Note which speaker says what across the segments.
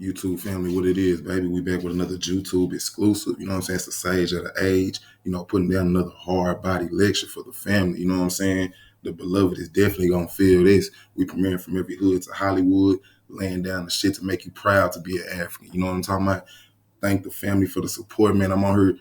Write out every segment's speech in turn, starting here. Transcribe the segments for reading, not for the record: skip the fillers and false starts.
Speaker 1: YouTube family, what it is, baby. We back with another YouTube exclusive. You know what I'm saying? It's the sage of the age. Putting down another hard body lecture for the family. You know what I'm saying? The beloved is definitely gonna feel this. We premiering from every hood to Hollywood, laying down the shit to make you proud to be an African. You know what I'm talking about? Thank the family for the support, man. I'm on here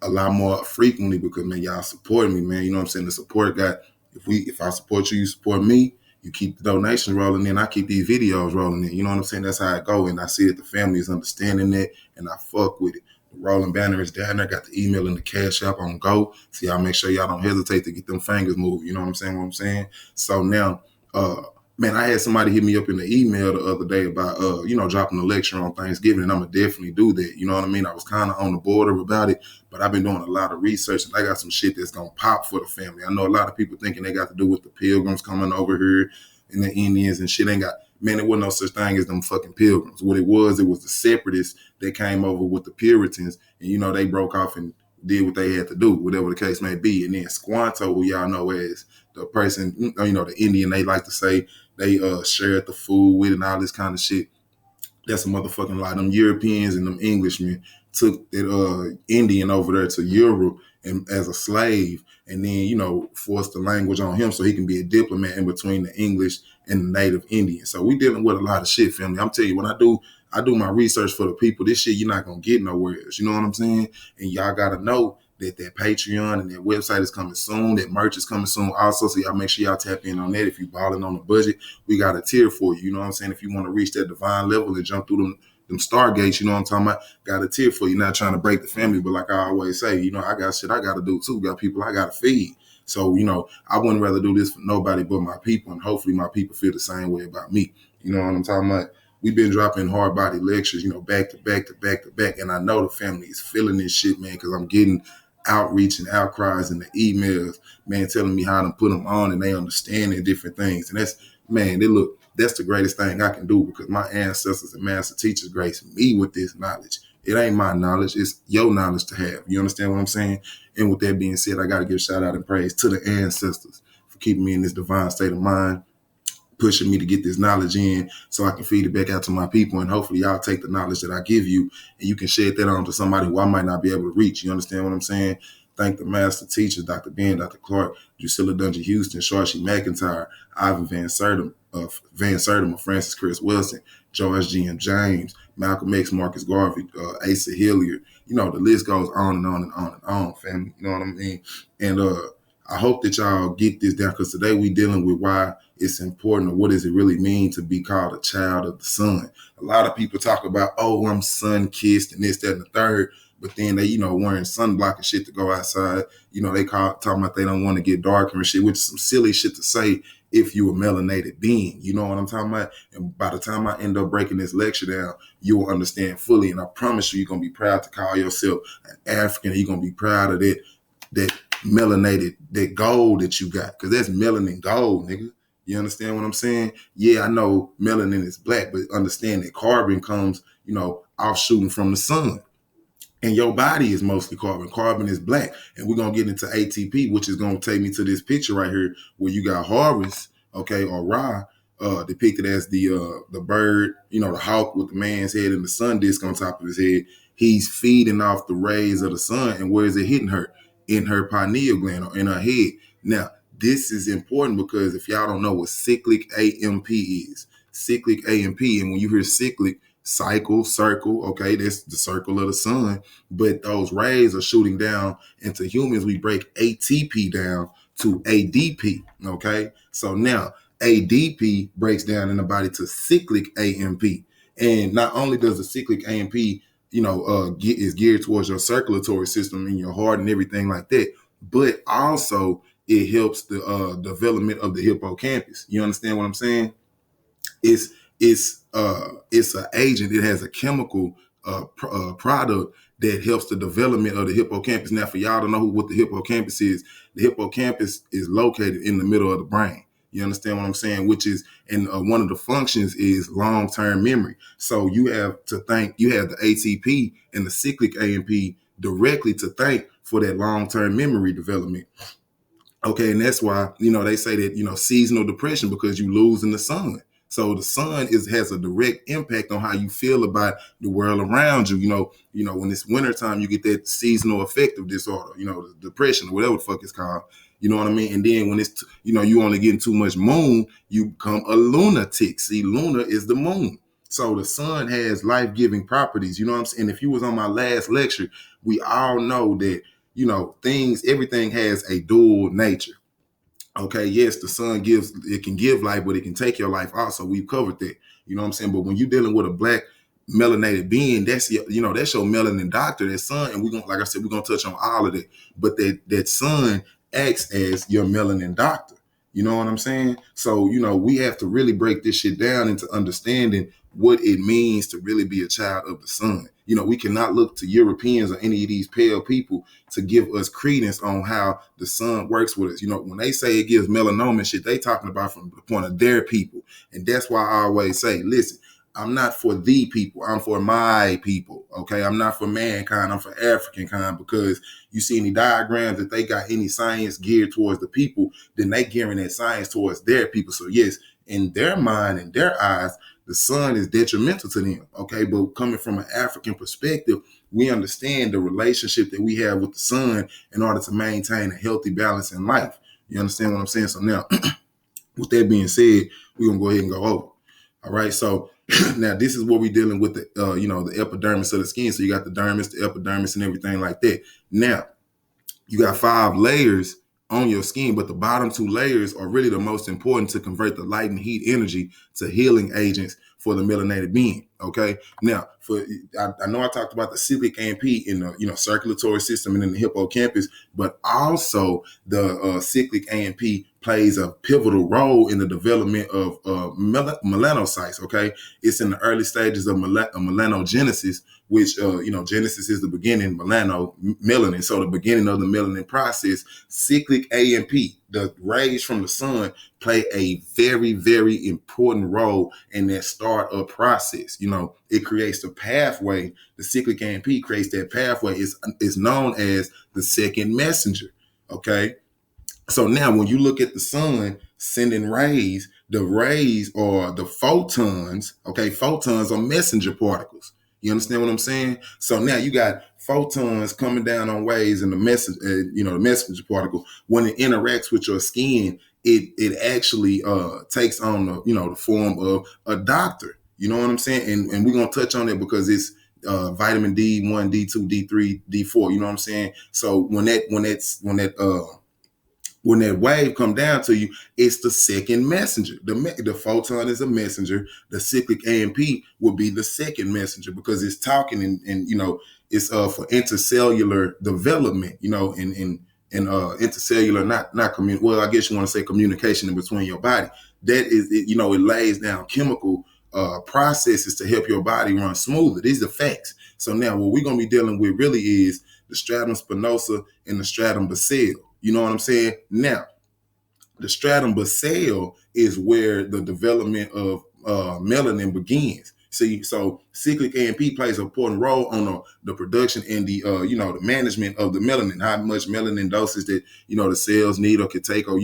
Speaker 1: a lot more frequently because, man, y'all supporting me, man. You know what I'm saying? The support got, if I support you, you support me. You keep the donations rolling in. I keep these videos rolling in. You know what I'm saying? That's how it go. And I see that the family is understanding that, and I fuck with it. The rolling banner is down there. Got the email and the cash app on go. So y'all make sure y'all don't hesitate to get them fingers moved. You know what I'm saying? So now, man, I had somebody hit me up in the email the other day about, dropping a lecture on Thanksgiving, and I'm going to definitely do that. You know what I mean? I was kind of on the border about it, but I've been doing a lot of research, and I got some shit that's going to pop for the family. I know a lot of people thinking they got to do with the pilgrims coming over here and the Indians and shit ain't got, man, there wasn't no such thing as them fucking pilgrims. What it was the separatists that came over with the Puritans, and, they broke off and did what they had to do, whatever the case may be. And then Squanto, who y'all know as the person, the Indian, they like to say, they shared the food with and all this kind of shit. That's a motherfucking lie. Them Europeans and them Englishmen took that Indian over there to Europe and as a slave, and then forced the language on him so he can be a diplomat in between the English and the native Indians. So we dealing with a lot of shit, family. I'm telling you, when I do my research for the people, this shit you're not gonna get nowhere else. You know what I'm saying? And y'all gotta know that Patreon and that website is coming soon, that merch is coming soon also. So y'all make sure y'all tap in on that. If you balling on the budget, we got a tier for you. You know what I'm saying? If you want to reach that divine level and jump through them stargates, you know what I'm talking about? Got a tier for you. Not trying to break the family, but like I always say, I got shit I got to do too. Got people I got to feed. So, I wouldn't rather do this for nobody but my people. And hopefully my people feel the same way about me. You know what I'm talking about? We've been dropping hard body lectures, back to back to back to back. And I know the family is feeling this shit, man, because I'm getting outreach and outcries and the emails, man, telling me how to put them on and they understand and different things. And that's the greatest thing I can do because my ancestors and master teachers graced me with this knowledge. It ain't my knowledge, it's your knowledge to have. You understand what I'm saying? And with that being said, I got to give a shout out and praise to the ancestors for keeping me in this divine state of mind, pushing me to get this knowledge in so I can feed it back out to my people. And hopefully y'all take the knowledge that I give you and you can shed that on to somebody who I might not be able to reach. You understand what I'm saying? Thank the master teachers, Dr. Ben, Dr. Clark, Drusilla Dungy Houston, Sharshy McIntyre, Ivan Van Sertum, Francis Chris Wilson, George G.M. James, Malcolm X, Marcus Garvey, Asa Hilliard. The list goes on and on and on and on, family. You know what I mean? And I hope that y'all get this down because today we dealing with why it's important or what does it really mean to be called a child of the sun. A lot of people talk about, oh, I'm sun kissed and this, that, and the third, but then they, wearing sunblock and shit to go outside. They talking about they don't want to get darker and shit, which is some silly shit to say if you a melanated being. You know what I'm talking about? And by the time I end up breaking this lecture down, you will understand fully. And I promise you're going to be proud to call yourself an African. You're going to be proud of that melanated, that gold that you got, because that's melanin gold, nigga. You understand what I'm saying? Yeah, I know melanin is black, but understand that carbon comes, offshooting from the sun. And your body is mostly carbon. Carbon is black. And we're going to get into ATP, which is going to take me to this picture right here where you got Horus, okay, or Ra, depicted as the bird, the hawk with the man's head and the sun disk on top of his head. He's feeding off the rays of the sun. And where is it hitting her? In her pineal gland or in her head. Now, this is important because if y'all don't know what cyclic AMP is, cyclic AMP, and when you hear cyclic, cycle, circle, okay, that's the circle of the sun, but those rays are shooting down into humans. We break ATP down to ADP, okay? So now ADP breaks down in the body to cyclic AMP. And not only does the cyclic AMP, is geared towards your circulatory system in your heart and everything like that, but also it helps the development of the hippocampus. You understand what I'm saying? It's an agent. It has a chemical product that helps the development of the hippocampus. Now, for y'all to know what the hippocampus is located in the middle of the brain. You understand what I'm saying? Which is, and one of the functions is long-term memory. So you have the ATP and the cyclic AMP directly to thank for that long-term memory development. Okay, and that's why, they say that, seasonal depression because you lose in the sun. So the sun has a direct impact on how you feel about the world around you. When it's wintertime, you get that seasonal affective disorder, the depression or whatever the fuck it's called. You know what I mean? And then when it's, you only getting too much moon, you become a lunatic. See, Luna is the moon. So the sun has life-giving properties. You know what I'm saying? If you was on my last lecture, we all know that, everything has a dual nature. Okay, yes, the sun it can give life, but it can take your life also. We've covered that. You know what I'm saying? But when you're dealing with a black melanated being, that's that's your melanin doctor, that sun, and like I said, we're gonna touch on all of that. But that sun acts as your melanin doctor. You know what I'm saying? So, we have to really break this shit down into understanding what it means to really be a child of the sun. We cannot look to Europeans or any of these pale people to give us credence on how the sun works with us. When they say it gives melanoma and shit, they talking about from the point of their people. And that's why I always say, listen, I'm not for the people. I'm for my people. Okay. I'm not for mankind. I'm for African kind, because you see any diagrams that they got any science geared towards the people, then they gearing that science towards their people. So yes, in their mind and their eyes, the sun is detrimental to them. Okay. But coming from an African perspective, we understand the relationship that we have with the sun in order to maintain a healthy balance in life. You understand what I'm saying? So now, with that being said, we're going to go ahead and go over. All right. So now this is what we're dealing with, the epidermis of the skin. So you got the dermis, the epidermis, and everything like that. Now, you got 5 layers on your skin, but the bottom 2 layers are really the most important to convert the light and heat energy to healing agents for the melanated being. Okay. Now, I know I talked about the cyclic AMP in the circulatory system and in the hippocampus, but also the cyclic AMP plays a pivotal role in the development of melanocytes. Okay, it's in the early stages of melanogenesis, which Genesis is the beginning, melanin. So the beginning of the melanin process. Cyclic AMP, the rays from the sun, play a very, very important role in that startup process. It creates the pathway. The cyclic AMP creates that pathway. It's known as the second messenger. Okay. So now when you look at the sun sending rays, the rays are the photons. Okay. Photons are messenger particles. You understand what I'm saying? So now you got photons coming down on waves, and the messenger particle, when it interacts with your skin, it actually takes on the form of a doctor. You know what I'm saying? And we're gonna touch on it because it's vitamin D1, D2, D3, D4. You know what I'm saying? So when that wave come down to you, it's the second messenger. The photon is a messenger. The cyclic AMP will be the second messenger because it's talking and it's for intercellular development. And intercellular, I guess you want to say communication in between your body. That is, it lays down chemical processes to help your body run smoother. These are facts. So now what we're gonna be dealing with really is the stratum spinosa and the stratum basale. You know what I'm saying? Now, the stratum basale is where the development of melanin begins. See, so cyclic AMP plays an important role on the production and the the management of the melanin, how much melanin doses that the cells need or can take, or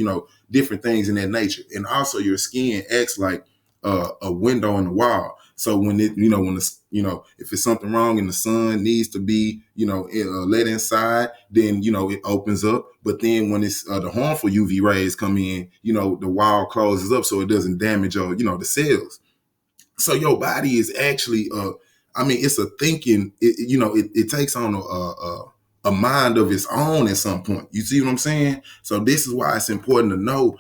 Speaker 1: different things in that nature. And also your skin acts like a window in the wall. So when if it's something wrong and the sun needs to be, let inside, then, it opens up. But then when it's the harmful UV rays come in, the wall closes up so it doesn't damage the cells. So your body is actually, it's a thinking, it takes on a mind of its own at some point. You see what I'm saying? So this is why it's important to know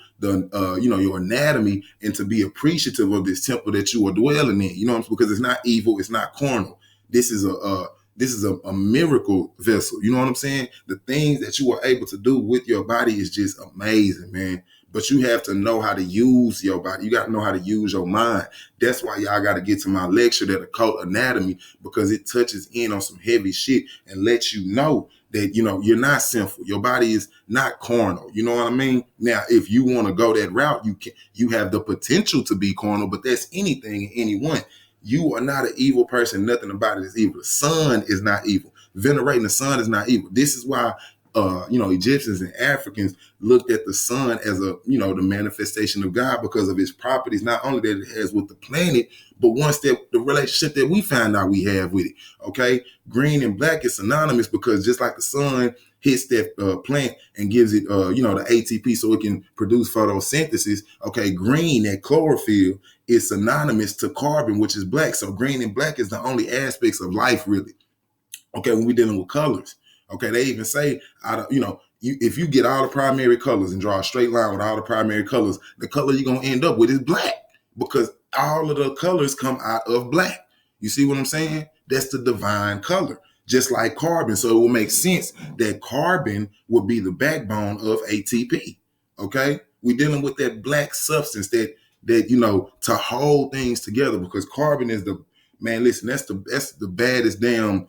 Speaker 1: your anatomy and to be appreciative of this temple that you are dwelling in. Because it's not evil, it's not carnal. This is a miracle vessel. You know what I'm saying? The things that you are able to do with your body is just amazing, man. But you have to know how to use your body. You got to know how to use your mind. That's why y'all got to get to my lecture, that occult anatomy, because it touches in on some heavy shit and lets you know that, you're not sinful. Your body is not carnal. You know what I mean? Now, if you want to go that route, you have the potential to be carnal, but that's anything and anyone. You are not an evil person. Nothing about it is evil. The sun is not evil. Venerating the sun is not evil. This is why Egyptians and Africans looked at the sun as a, the manifestation of God because of its properties, not only that it has with the planet, but once that the relationship that we find out we have with it. Okay. Green and black is synonymous because just like the sun hits that plant and gives it, the ATP so it can produce photosynthesis. Okay. Green, that chlorophyll, is synonymous to carbon, which is black. So green and black is the only aspects of life, really. Okay, when we're dealing with colors. Okay, they even say, if you get all the primary colors and draw a straight line with all the primary colors, the color you're going to end up with is black because all of the colors come out of black. You see what I'm saying? That's the divine color, just like carbon. So it will make sense that carbon would be the backbone of ATP. Okay, we're dealing with that black substance that to hold things together because carbon is the, man, listen, that's the baddest damn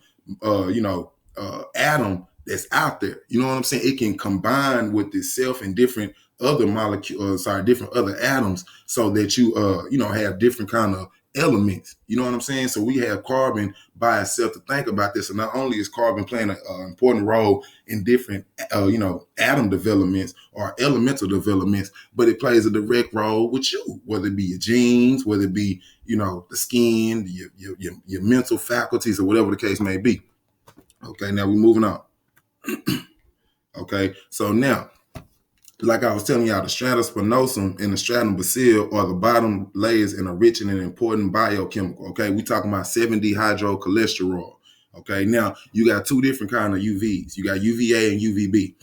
Speaker 1: atom that's out there. You know what I'm saying? It can combine with itself and different other molecules, different other atoms, so that you have different kind of elements. You know what I'm saying? So we have carbon by itself to think about this. And not only is carbon playing an important role in different, atom developments or elemental developments, but it plays a direct role with you, whether it be your genes, whether it be, the skin, your mental faculties, or whatever the case may be. Okay, now we're moving on. Okay, so now, like I was telling y'all, the stratum spinosum and the stratum basale are the bottom layers in a rich and an important biochemical. Okay, we talking about 7-dehydrocholesterol. Okay, now you got two different kind of UVs. You got UVA and UVB.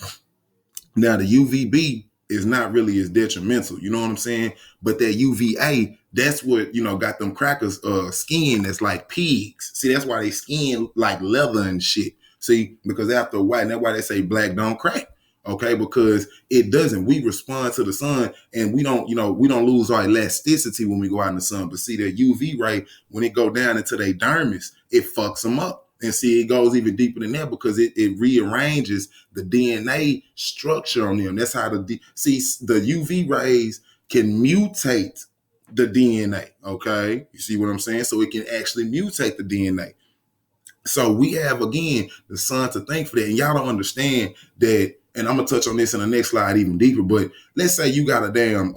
Speaker 1: Now the UVB is not really as detrimental, you know what I'm saying? But that UVA, that's what, got them crackers skin that's like pigs. See, that's why they skin like leather and shit. See, because after a while, and that's why they say black don't crack. Okay, because it doesn't. We respond to the sun and we don't lose our elasticity when we go out in the sun. But see, that UV ray, when it go down into their dermis, it fucks them up. And see, it goes even deeper than that because it rearranges the DNA structure on them. That's how the UV rays can mutate the DNA. Okay, you see what I'm saying? So it can actually mutate the DNA. So we have, again, the sun to thank for that. And y'all don't understand that. And I'm going to touch on this in the next slide even deeper. But let's say you got a damn,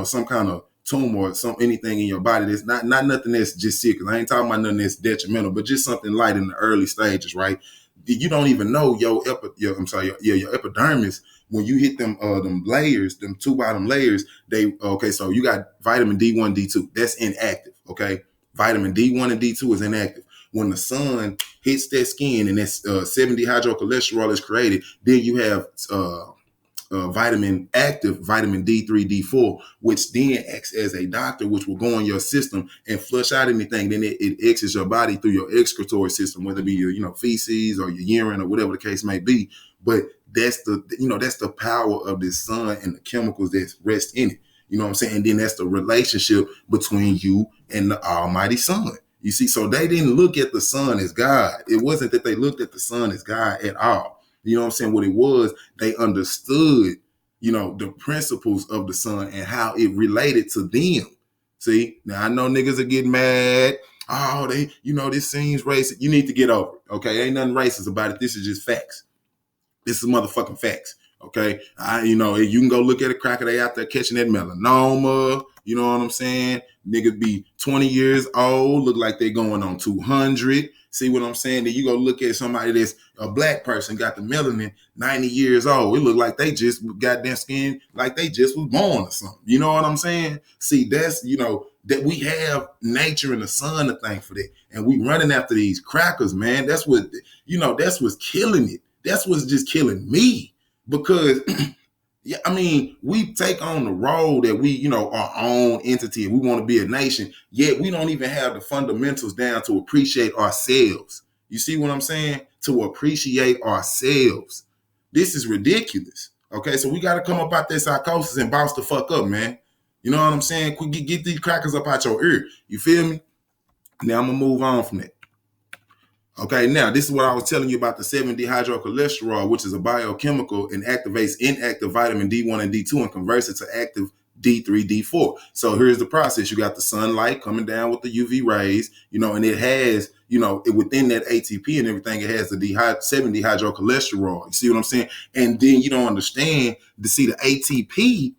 Speaker 1: some kind of tumor or anything in your body that's not nothing that's just sick. Because I ain't talking about nothing that's detrimental, but just something light in the early stages, right? You don't even know your epidermis, when you hit them layers, them two bottom layers, so you got vitamin D1, D2. That's inactive, okay? Vitamin D1 and D2 is inactive. When the sun hits that skin and that's 7-dehydrocholesterol is created, then you have vitamin D3, D4, which then acts as a doctor, which will go in your system and flush out anything. Then it exits your body through your excretory system, whether it be your feces or your urine or whatever the case may be. But that's the power of this sun and the chemicals that rest in it. You know what I'm saying? And then that's the relationship between you and the almighty sun. You see, so they didn't look at the sun as God. It wasn't that they looked at the sun as God at all. You know what I'm saying? What it was, they understood, the principles of the sun and how it related to them. See, now I know niggas are getting mad. Oh, this seems racist. You need to get over it. Okay, ain't nothing racist about it. This is just facts. This is motherfucking facts. Okay, you can go look at a cracker. They out there catching that melanoma. You know what I'm saying? Niggas be 20 years old, look like they going on 200. See what I'm saying? Then you go look at somebody that's a black person, got the melanin, 90 years old. It look like they just got their skin like they just was born or something. You know what I'm saying? See, that's, that we have nature and the sun to thank for that. And we running after these crackers, man. That's what, that's what's killing it. That's what's just killing me. Because yeah, I mean, we take on the role that we, our own entity, and we want to be a nation, yet we don't even have the fundamentals down to appreciate ourselves. You see what I'm saying? To appreciate ourselves. This is ridiculous. Okay, so we got to come up out that psychosis and bounce the fuck up, man. You know what I'm saying? Quick, get these crackers up out your ear. You feel me? Now I'm going to move on from that. Okay, now this is what I was telling you about the 7-dehydrocholesterol, which is a biochemical and activates inactive vitamin D1 and D2 and converts it to active D3, D4. So here's the process. You got the sunlight coming down with the UV rays, and it has, within that ATP and everything, it has the 7-dehydrocholesterol. You see what I'm saying? And then you don't understand to see the ATP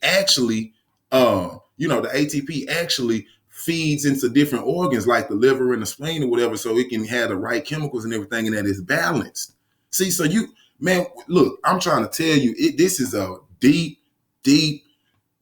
Speaker 1: actually, the ATP actually feeds into different organs like the liver and the spleen or whatever, so it can have the right chemicals and everything, and that is balanced. See, so man, look, I'm trying to tell you, this is a deep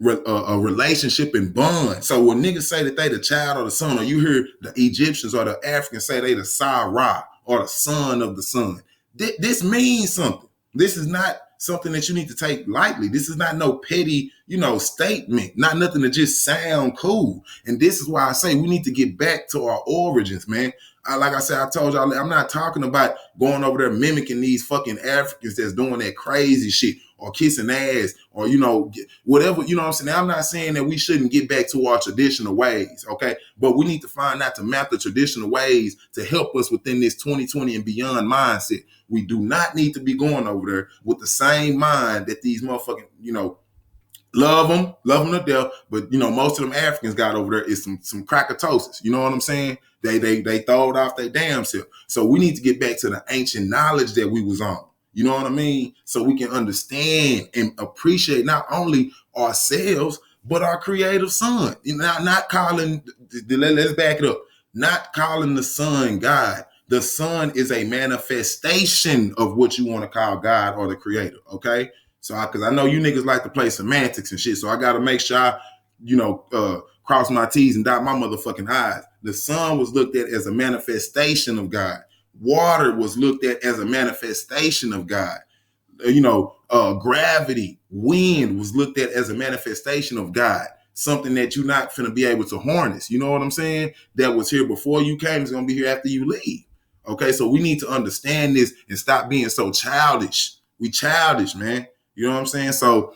Speaker 1: a relationship and bond. So when niggas say that they the child or the son, or you hear the Egyptians or the Africans say they the Sa-Ra or the son of the sun, this means something. This is not something that you need to take lightly. This is not no petty, statement, not nothing to just sound cool. And this is why I say we need to get back to our origins, man. Like I said, I told y'all, I'm not talking about going over there mimicking these fucking Africans that's doing that crazy shit or kissing ass or, whatever, you know what I'm saying? I'm not saying that we shouldn't get back to our traditional ways, okay? But we need to find out to map the traditional ways to help us within this 2020 and beyond mindset. We do not need to be going over there with the same mind that these motherfucking, love them to death, but most of them Africans got over there is some crackatosis. You know what I'm saying? They throw it off their damn self. So we need to get back to the ancient knowledge that we was on. You know what I mean? So we can understand and appreciate not only ourselves but our creative son. Not calling. Let's back it up. Not calling the son God. The son is a manifestation of what you want to call God or the creator. Okay. So, because I know you niggas like to play semantics and shit, so I got to make sure I, cross my T's and dot my motherfucking I's. The sun was looked at as a manifestation of God. Water was looked at as a manifestation of God. Gravity, wind was looked at as a manifestation of God. Something that you're not finna be able to harness. You know what I'm saying? That was here before you came, is gonna be here after you leave. Okay, so we need to understand this and stop being so childish. We childish, man. You know what I'm saying? So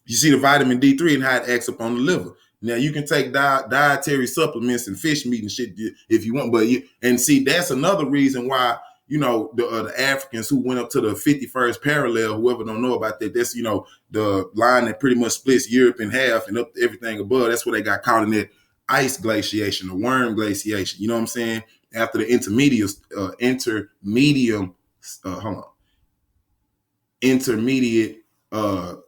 Speaker 1: you see the vitamin D3 and how it acts up on the liver. Now you can take dietary supplements and fish meat and shit if you want, but that's another reason why the Africans who went up to the 51st parallel. Whoever don't know about that, that's the line that pretty much splits Europe in half and up to everything above. That's what they got caught in that ice glaciation, the worm glaciation. You know what I'm saying? After the intermediate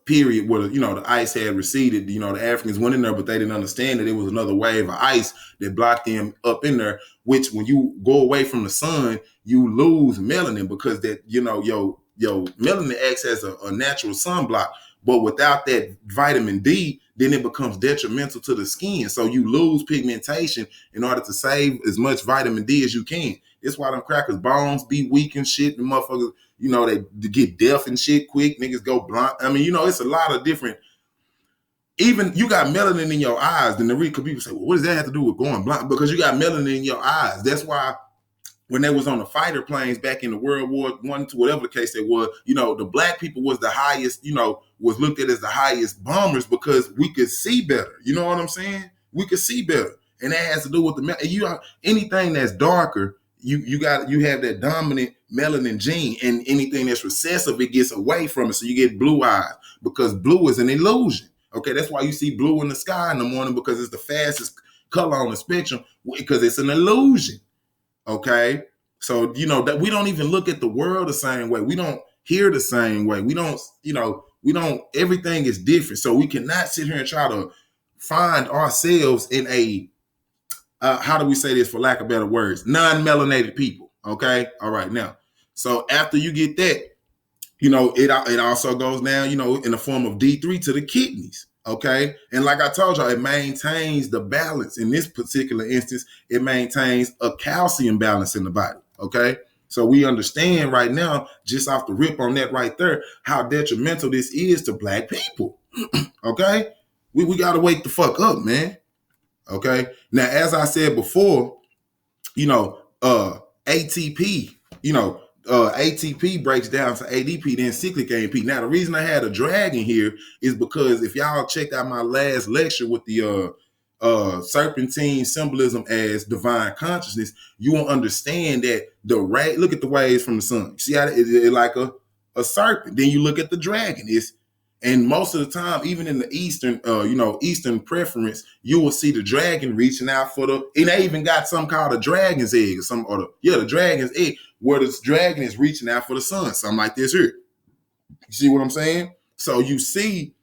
Speaker 1: period where the ice had receded. The Africans went in there, but they didn't understand that it was another wave of ice that blocked them up in there, which when you go away from the sun, you lose melanin because that your melanin acts as a natural sunblock. But without that vitamin D, then it becomes detrimental to the skin. So you lose pigmentation in order to save as much vitamin D as you can. That's why them crackers' bones be weak and shit. And motherfuckers, they get deaf and shit quick. Niggas go blind. I mean, it's a lot of different. Even you got melanin in your eyes. Then the people say, well, what does that have to do with going blind? Because you got melanin in your eyes. That's why when they was on the fighter planes back in the World War I, to whatever the case it was, the black people was the highest, was looked at as the highest bombers because we could see better. You know what I'm saying? We could see better. And that has to do with anything that's darker, you have that dominant melanin gene, and anything that's recessive, it gets away from it. So you get blue eyes because blue is an illusion. Okay, that's why you see blue in the sky in the morning, because it's the fastest color on the spectrum, because it's an illusion. Okay, so that we don't even look at the world the same way. We don't hear the same way. We don't, everything is different. So we cannot sit here and try to find ourselves in a how do we say this for lack of better words? Non-melanated people. Okay, all right. Now, so after you get that, it also goes down, in the form of D3 to the kidneys. Okay. And like I told y'all, it maintains the balance. In this particular instance, it maintains a calcium balance in the body. Okay. So we understand right now, just off the rip on that right there, how detrimental this is to black people. Okay. We got to wake the fuck up, man. Okay. Now, as I said before, ATP, ATP breaks down to ADP, then cyclic AMP. Now, the reason I had a dragon here is because if y'all checked out my last lecture with the serpentine symbolism as divine consciousness, you will understand that look at the waves from the sun. See how it like a serpent. Then you look at the dragon. And most of the time, even in the Eastern, Eastern preference, you will see the dragon reaching out for the. And they even got something called a dragon's egg, or some, or the dragon's egg, where this dragon is reaching out for the sun, something like this here. You see what I'm saying? So you see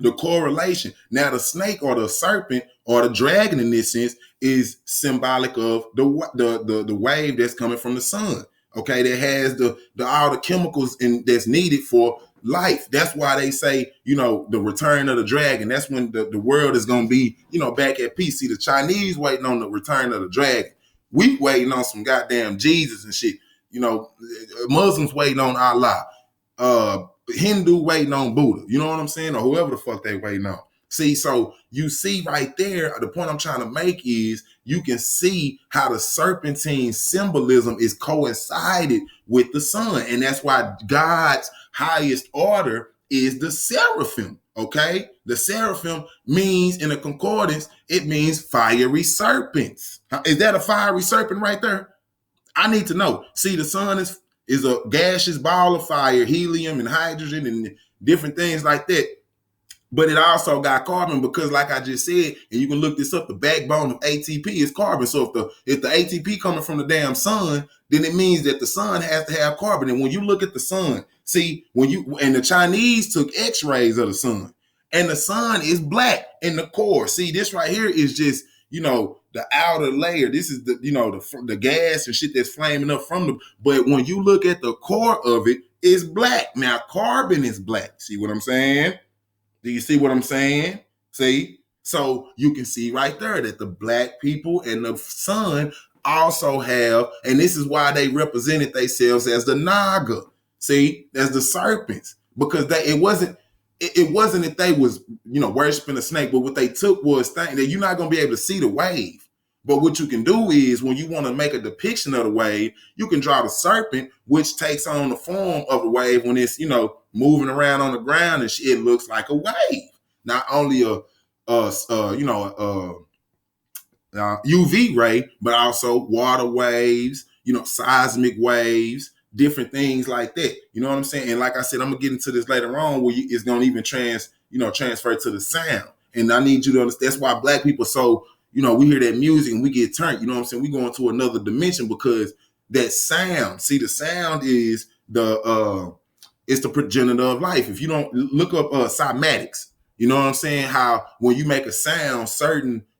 Speaker 1: the correlation. Now, the snake or the serpent or the dragon in this sense is symbolic of the wave that's coming from the sun. Okay, that has the all the chemicals that's needed for life. That's why they say, the return of the dragon. That's when the world is gonna be, back at peace. See, the Chinese waiting on the return of the dragon. We waiting on some goddamn Jesus and shit. Muslims waiting on Allah. Hindu waiting on Buddha, you know what I'm saying? Or whoever the fuck they waiting on. See, so you see right there, the point I'm trying to make is you can see how the serpentine symbolism is coincided with the sun. And that's why God's highest order is the seraphim, okay? The seraphim means, in a concordance, it means fiery serpents. Is that a fiery serpent right there? I need to know. See, the sun is a gaseous ball of fire, helium and hydrogen and different things like that. But it also got carbon because, like I just said, and you can look this up, the backbone of ATP is carbon. So if the ATP coming from the damn sun, then it means that the sun has to have carbon. And when you look at the sun, see, and the Chinese took x-rays of the sun, and the sun is black in the core. See, this right here is just, the outer layer. This is the gas and shit that's flaming up from the. But when you look at the core of it, it's black. Now carbon is black. See what I'm saying? Do you see what I'm saying? See? So you can see right there that the black people and the sun also have, and this is why they represented themselves as the Naga. See, as the serpents, because it wasn't that they was, worshiping a snake, but what they took was thinking that you're not going to be able to see the wave. But what you can do is, when you want to make a depiction of the wave, you can draw the serpent, which takes on the form of the wave when it's, moving around on the ground, and it looks like a wave. Not only a UV ray, but also water waves, seismic waves, different things like that. You know what I'm saying? And like I said, I'm gonna get into this later on, where it's gonna even transfer to the sound. And I need you to understand. That's why black people so. We hear that music and we get turned, you know what I'm saying? We go into another dimension because that sound, see, the sound is it's the progenitor of life. If you don't look up cymatics, you know what I'm saying? How when you make a sound,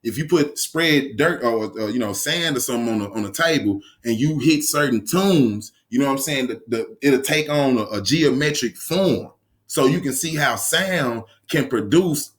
Speaker 1: if you spread dirt or sand or something on the table and you hit certain tunes, you know what I'm saying? It'll take on a geometric form. So you can see how sound can produce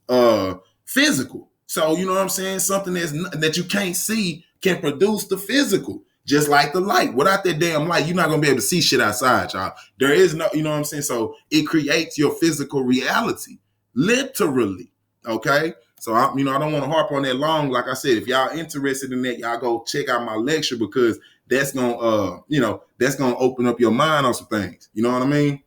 Speaker 1: physical. So, you know what I'm saying? Something that you can't see can produce the physical, just like the light. Without that damn light, you're not going to be able to see shit outside, y'all. There is no, you know what I'm saying? So it creates your physical reality, literally, okay? So, I don't want to harp on that long. Like I said, if y'all interested in that, y'all go check out my lecture, because that's going to, that's going to open up your mind on some things. You know what I mean?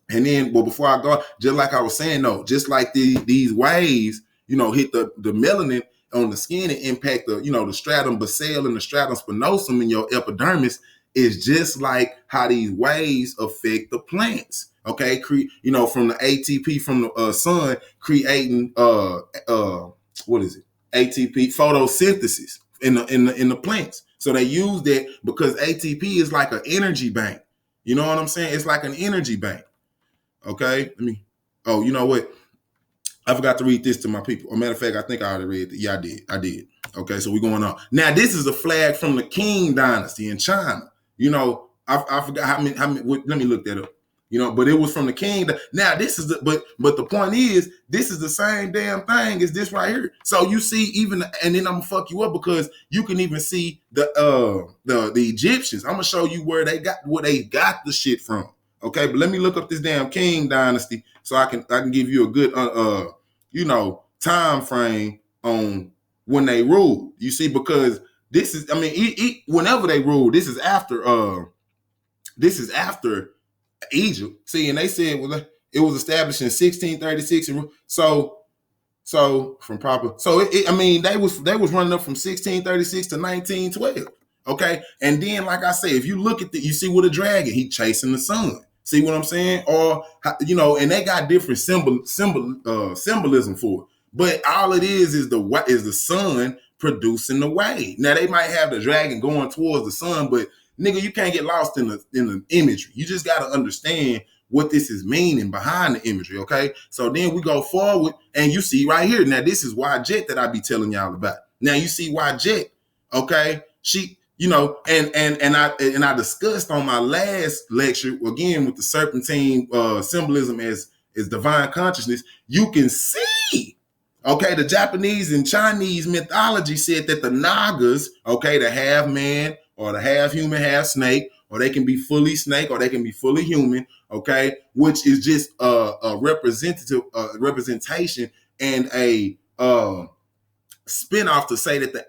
Speaker 1: And then, well, before I go, just like I was saying, though, just like these waves, hit the melanin on the skin and impact the stratum basale and the stratum spinosum in your epidermis, is just like how these waves affect the plants. Okay, from the ATP from the sun creating what is it? ATP photosynthesis in the plants. So they use that because ATP is like an energy bank. You know what I'm saying? It's like an energy bank. Okay, you know what? I forgot to read this to my people. As a matter of fact, I think I already read it. Yeah, I did. Okay, so we're going on. Now, this is a flag from the Qing dynasty in China. I forgot how many, let me look that up. But it was from the Qing. Now, this is but the point is, this is the same damn thing as this right here. So you see, and then I'm gonna fuck you up, because you can even see the Egyptians. I'm gonna show you where they got the shit from. Okay, but let me look up this damn Qing dynasty so I can give you a good time frame on when they ruled. You see, because this is, whenever they ruled, this is after Egypt. See, and they said, well, it was established in 1636, and so from proper. So they was running up from 1636 to 1912. Okay, and then like I say, if you look at you see with a dragon, he chasing the sun. See what I'm saying? Or and they got different symbolism for it. But all it is the sun producing the wave. Now they might have the dragon going towards the sun, but nigga, you can't get lost in the imagery. You just gotta understand what this is meaning behind the imagery. Okay, so then we go forward, and you see right here. Now this is Jet that I be telling y'all about. Now you see Jet. Okay, she. And I discussed on my last lecture again with the serpentine symbolism as divine consciousness. You can see, okay, the Japanese and Chinese mythology said that the Nagas, okay, the half man or the half human, half snake, or they can be fully snake or they can be fully human, okay, which is just a representation and a spinoff to say that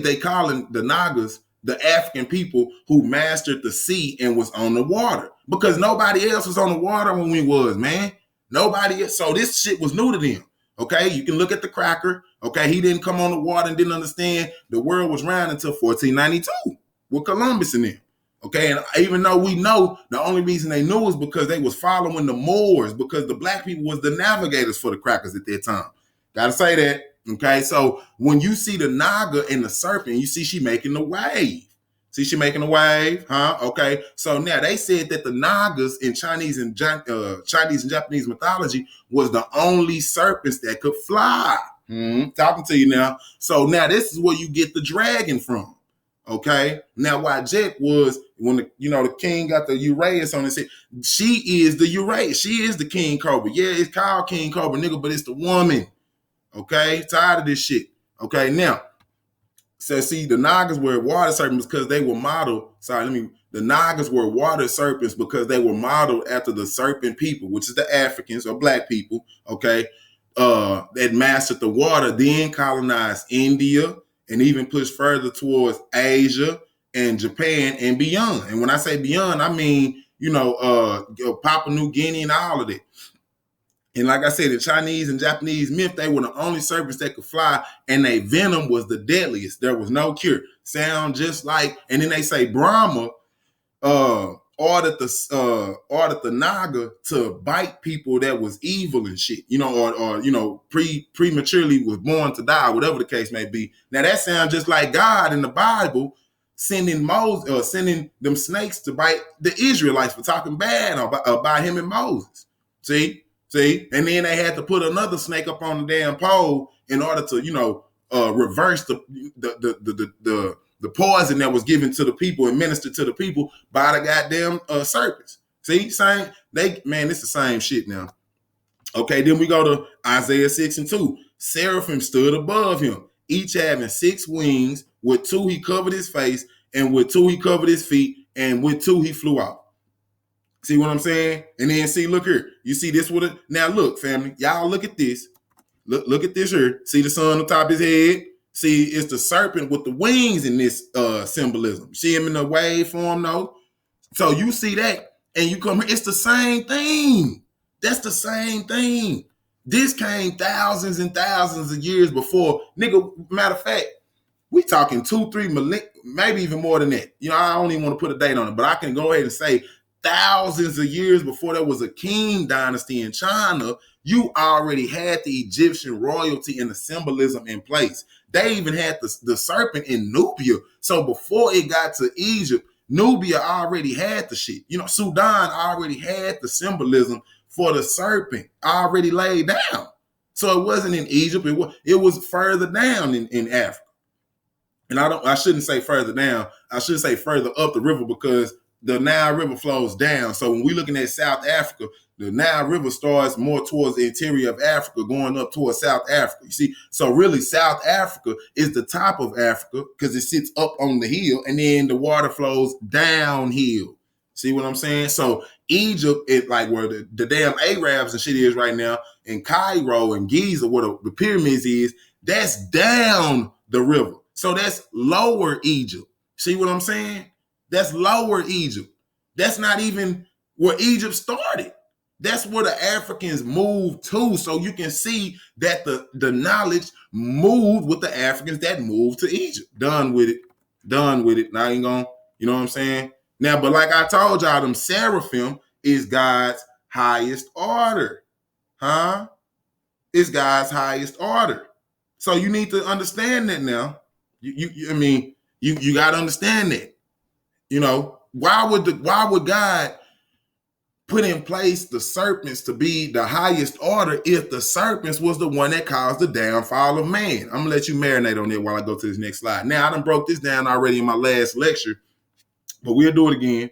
Speaker 1: they calling the Nagas the African people who mastered the sea and was on the water, because nobody else was on the water when we was, man. Nobody else. So this shit was new to them. Okay, you can look at the cracker. Okay, he didn't come on the water and didn't understand the world was round until 1492 with Columbus and them. Okay, and even though we know the only reason they knew is because they was following the Moors, because the black people was the navigators for the crackers at that time. Gotta say that. Okay, so when you see the Naga and the serpent, you see she making the wave. See she making the wave, huh? Okay, so now they said that the Nagas in Chinese and Japanese mythology was the only serpents that could fly. Talking to you now. So now this is where you get the dragon from. Okay, now Jet was when the king got the Uraeus on his head. She is the Uraeus. She is the King Cobra. Yeah, it's called King Cobra, nigga, but it's the woman. Okay, tired of this shit. Okay, now, so see, the Nagas were water serpents because they were modeled. The Nagas were water serpents because they were modeled after the serpent people, which is the Africans or black people. Okay, that mastered the water, then colonized India and even pushed further towards Asia and Japan and beyond. And when I say beyond, I mean Papua New Guinea and all of that. And like I said, the Chinese and Japanese myth, they were the only serpents that could fly, and their venom was the deadliest. There was no cure. Sound just like, and then they say Brahma ordered the Naga to bite people that was evil and shit, or prematurely was born to die, whatever the case may be. Now that sounds just like God in the Bible sending Moses, sending them snakes to bite the Israelites for talking bad about him and Moses. See, and then they had to put another snake up on the damn pole in order to, reverse the poison that was given to the people and ministered to the people by the goddamn serpents. See, it's the same shit now. Okay, then we go to Isaiah 6:2. Seraphim stood above him, each having 6 wings. With 2 he covered his face, and with 2 he covered his feet, and with 2 he flew out. See what I'm saying? And then see, look here. You see this with it? Now look, family, y'all look at this. Look at this here. See the sun on top of his head? See, it's the serpent with the wings in this symbolism. See him in the wave form though? So you see that and you come here, it's the same thing. That's the same thing. This came thousands and thousands of years before. Nigga, matter of fact, we talking 2-3 millennia, maybe even more than that. I don't even want to put a date on it, but I can go ahead and say thousands of years before there was a Qing dynasty in China, you already had the Egyptian royalty and the symbolism in place. They even had the serpent in Nubia. So before it got to Egypt, Nubia already had the shit. Sudan already had the symbolism for the serpent already laid down. So it wasn't in Egypt. It was further down in Africa. And I shouldn't say further down. I should say further up the river, because the Nile River flows down. So when we're looking at South Africa, the Nile River starts more towards the interior of Africa, going up towards South Africa. You see, so really South Africa is the top of Africa because it sits up on the hill, and then the water flows downhill. See what I'm saying? So Egypt is like where the damn Arabs and shit is right now, in Cairo and Giza, where the pyramids is, that's down the river. So that's lower Egypt. See what I'm saying? That's lower Egypt. That's not even where Egypt started. That's where the Africans moved to. So you can see that the knowledge moved with the Africans that moved to Egypt. Done with it. Now I ain't gonna, you know what I'm saying? Now, but like I told y'all, them seraphim is God's highest order. Huh? It's God's highest order. So you need to understand that now. You got to understand that. Why would God put in place the serpents to be the highest order if the serpents was the one that caused the downfall of man? I'm gonna let you marinate on it while I go to this next slide. Now I done broke this down already in my last lecture, but we'll do it again.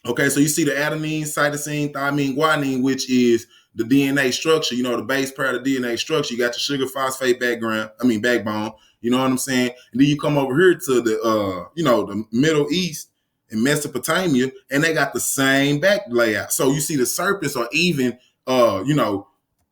Speaker 1: Okay, so you see the adenine, cytosine, thymine, guanine, which is the DNA structure, the base part of the DNA structure. You got your sugar phosphate backbone, you know what I'm saying? And then you come over here to the, the Middle East and Mesopotamia, and they got the same back layout. So you see the serpents are even, let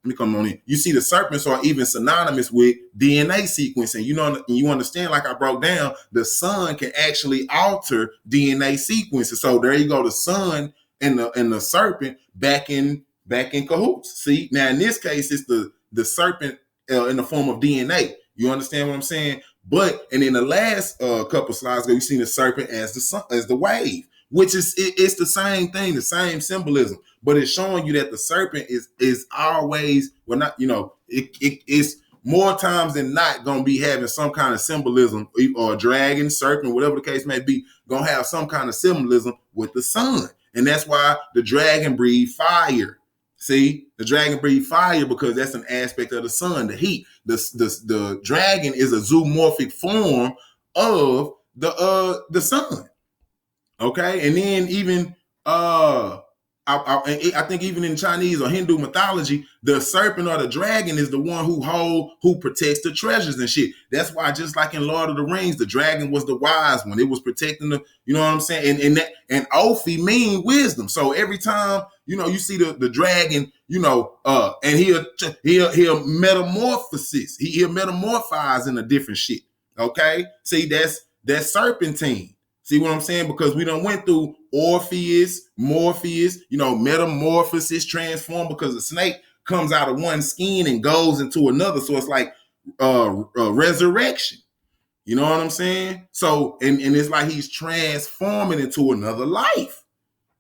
Speaker 1: me come on in. You see the serpents are even synonymous with DNA sequencing. You understand, like I broke down, the sun can actually alter DNA sequences. So there you go, the sun and the serpent back in cahoots. See, now in this case, it's the serpent in the form of DNA. You understand what I'm saying? And in the last couple slides ago, you seen the serpent as the sun, as the wave, which is it's the same thing, the same symbolism, but it's showing you that the serpent is always, well, not, it's more times than not going to be having some kind of symbolism, or dragon, serpent, whatever the case may be, going to have some kind of symbolism with the sun. And that's why the dragon breathe fire. See, the dragon breathe fire because that's an aspect of the sun, the heat. The dragon is a zoomorphic form of the sun. Okay, and then even I think even in Chinese or Hindu mythology, the serpent or the dragon is the one who protects the treasures and shit. That's why, just like in Lord of the Rings, the dragon was the wise one. It was protecting the, you know what I'm saying? And Ophi mean wisdom. So every time, you see the dragon, and he'll metamorphosis. He'll metamorphize into different shit. Okay? See, that's serpentine. See what I'm saying? Because we done went through Orpheus, Morpheus, metamorphosis, transform, because the snake comes out of one skin and goes into another. So it's like resurrection. You know what I'm saying? So, and it's like he's transforming into another life.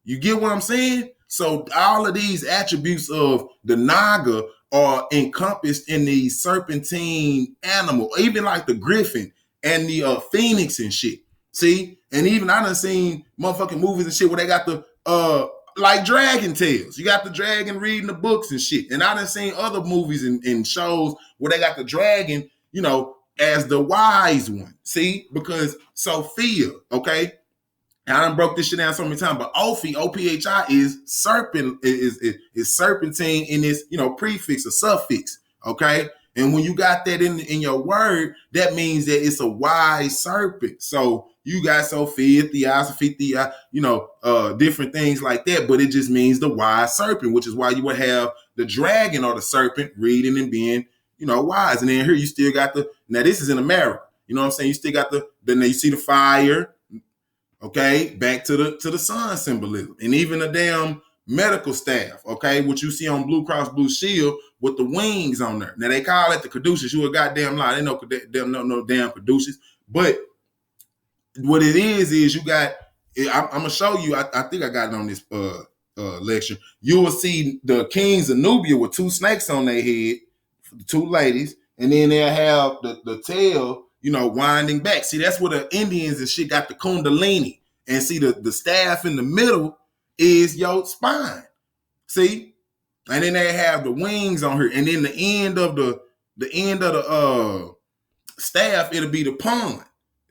Speaker 1: You get what I'm saying? So all of these attributes of the Naga are encompassed in the serpentine animal, even like the griffin and the phoenix and shit. See? And even I done seen motherfucking movies and shit where they got the like dragon tales. You got the dragon reading the books and shit. And I done seen other movies and shows where they got the dragon, as the wise one. See? Because Sophia, okay? I done broke this shit down so many times, but Ophi, O-P-H-I, is serpent, is serpentine in this, prefix or suffix, okay? And when you got that in your word, that means that it's a wise serpent. So you got Sophia, Theosophy, different things like that, but it just means the wise serpent, which is why you would have the dragon or the serpent reading and being, wise. And then here you still got now this is in America, you know what I'm saying? You still got then you see the fire, okay, back to the sun symbolism, and even the damn medical staff, okay, what you see on Blue Cross Blue Shield with the wings on there. Now they call it the caduceus. You a goddamn lie. They know no damn caduceus. But what it is you got. I'm gonna show you. I think I got it on this lecture. You will see the kings of Nubia with two snakes on their head, the two ladies, and then they'll have the tail, winding back. See, that's where the Indians and shit got the kundalini. And see, the staff in the middle is your spine. See? And then they have the wings on here. And then the end of the staff, it'll be the pawn,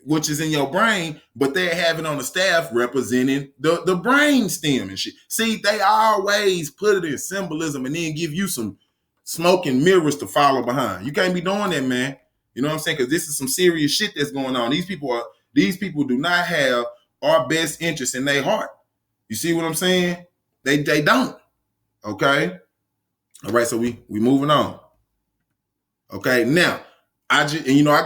Speaker 1: which is in your brain, but they have it on the staff representing the brain stem and shit. See, they always put it in symbolism and then give you some smoke and mirrors to follow behind. You can't be doing that, man. You know what I'm saying? Because this is some serious shit that's going on. These people do not have our best interest in their heart. You see what I'm saying? They don't. Okay. All right. So we moving on. Okay. Now I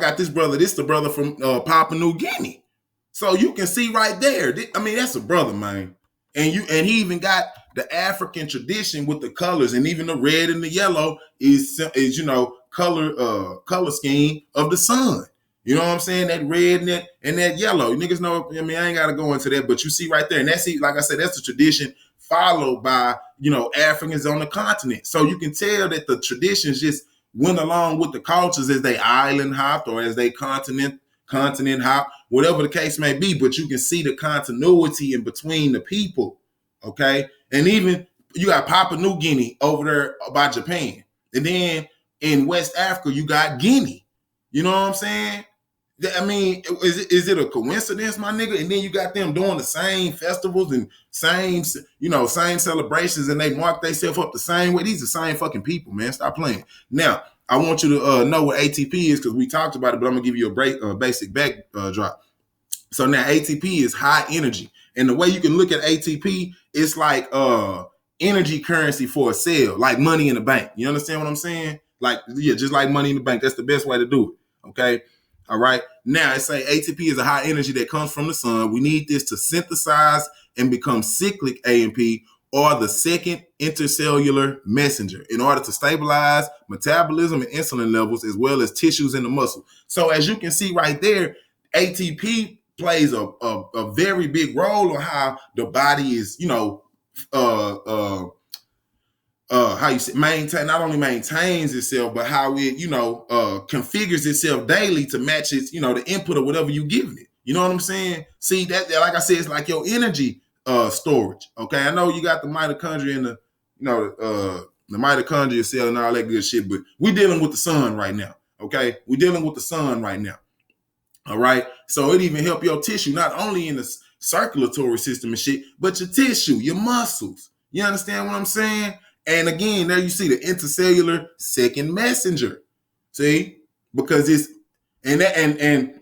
Speaker 1: got this brother. This is the brother from Papua New Guinea. So you can see right there. I mean, that's a brother, man. And he even got the African tradition with the colors, and even the red and the yellow is color scheme of the sun. You know what I'm saying? That red and that yellow. Niggas know, I mean, I ain't got to go into that, but you see right there. And that's, like I said, that's the tradition followed by, Africans on the continent. So you can tell that the traditions just went along with the cultures as they island hopped or as they continent hop, whatever the case may be. But you can see the continuity in between the people. Okay. And even you got Papua New Guinea over there by Japan. And then in West Africa, you got Guinea. You know what I'm saying? I mean, is it a coincidence, my nigga? And then you got them doing the same festivals and same celebrations, and they mark themselves up the same way. These are the same fucking people, man. Stop playing. Now, I want you to know what ATP is because we talked about it, but I'm gonna give you a basic backdrop. So now ATP is high energy, and the way you can look at ATP, it's like energy currency for a cell, like money in the bank. You understand what I'm saying? Like, yeah, just like money in the bank. That's the best way to do it. Okay. All right. Now, it's say ATP is a high energy that comes from the sun. We need this to synthesize and become cyclic AMP, or the second intercellular messenger, in order to stabilize metabolism and insulin levels, as well as tissues in the muscle. So as you can see right there, ATP plays a very big role on how the body is, how you say, not only maintains itself, but how it, configures itself daily to match its, the input of whatever you giving it. You know what I'm saying? See, that, like I said, it's like your energy storage. Okay. I know you got the mitochondria and the mitochondria cell and all that good shit, but we're dealing with the sun right now. Okay. We're dealing with the sun right now. All right. So it even help your tissue, not only in the circulatory system and shit, but your tissue, your muscles. You understand what I'm saying? And again, there you see the intercellular second messenger. See? Because it's and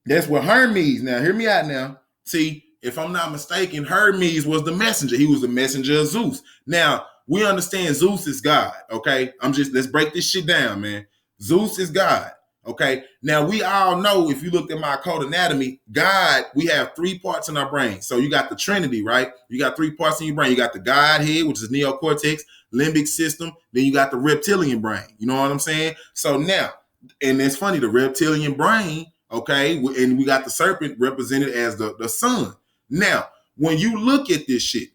Speaker 1: that's what Hermes. Now, hear me out now. See, if I'm not mistaken, Hermes was the messenger. He was the messenger of Zeus. Now, we understand Zeus is God. Okay. Let's break this shit down, man. Zeus is God. Okay. Now, we all know, if you looked at my code anatomy, God, we have 3 parts in our brain. So you got the Trinity, right? You got 3 parts in your brain. You got the Godhead, which is neocortex, limbic system. Then you got the reptilian brain. You know what I'm saying? So now, and it's funny, the reptilian brain, okay, and we got the serpent represented as the sun. Now, when you look at this shit,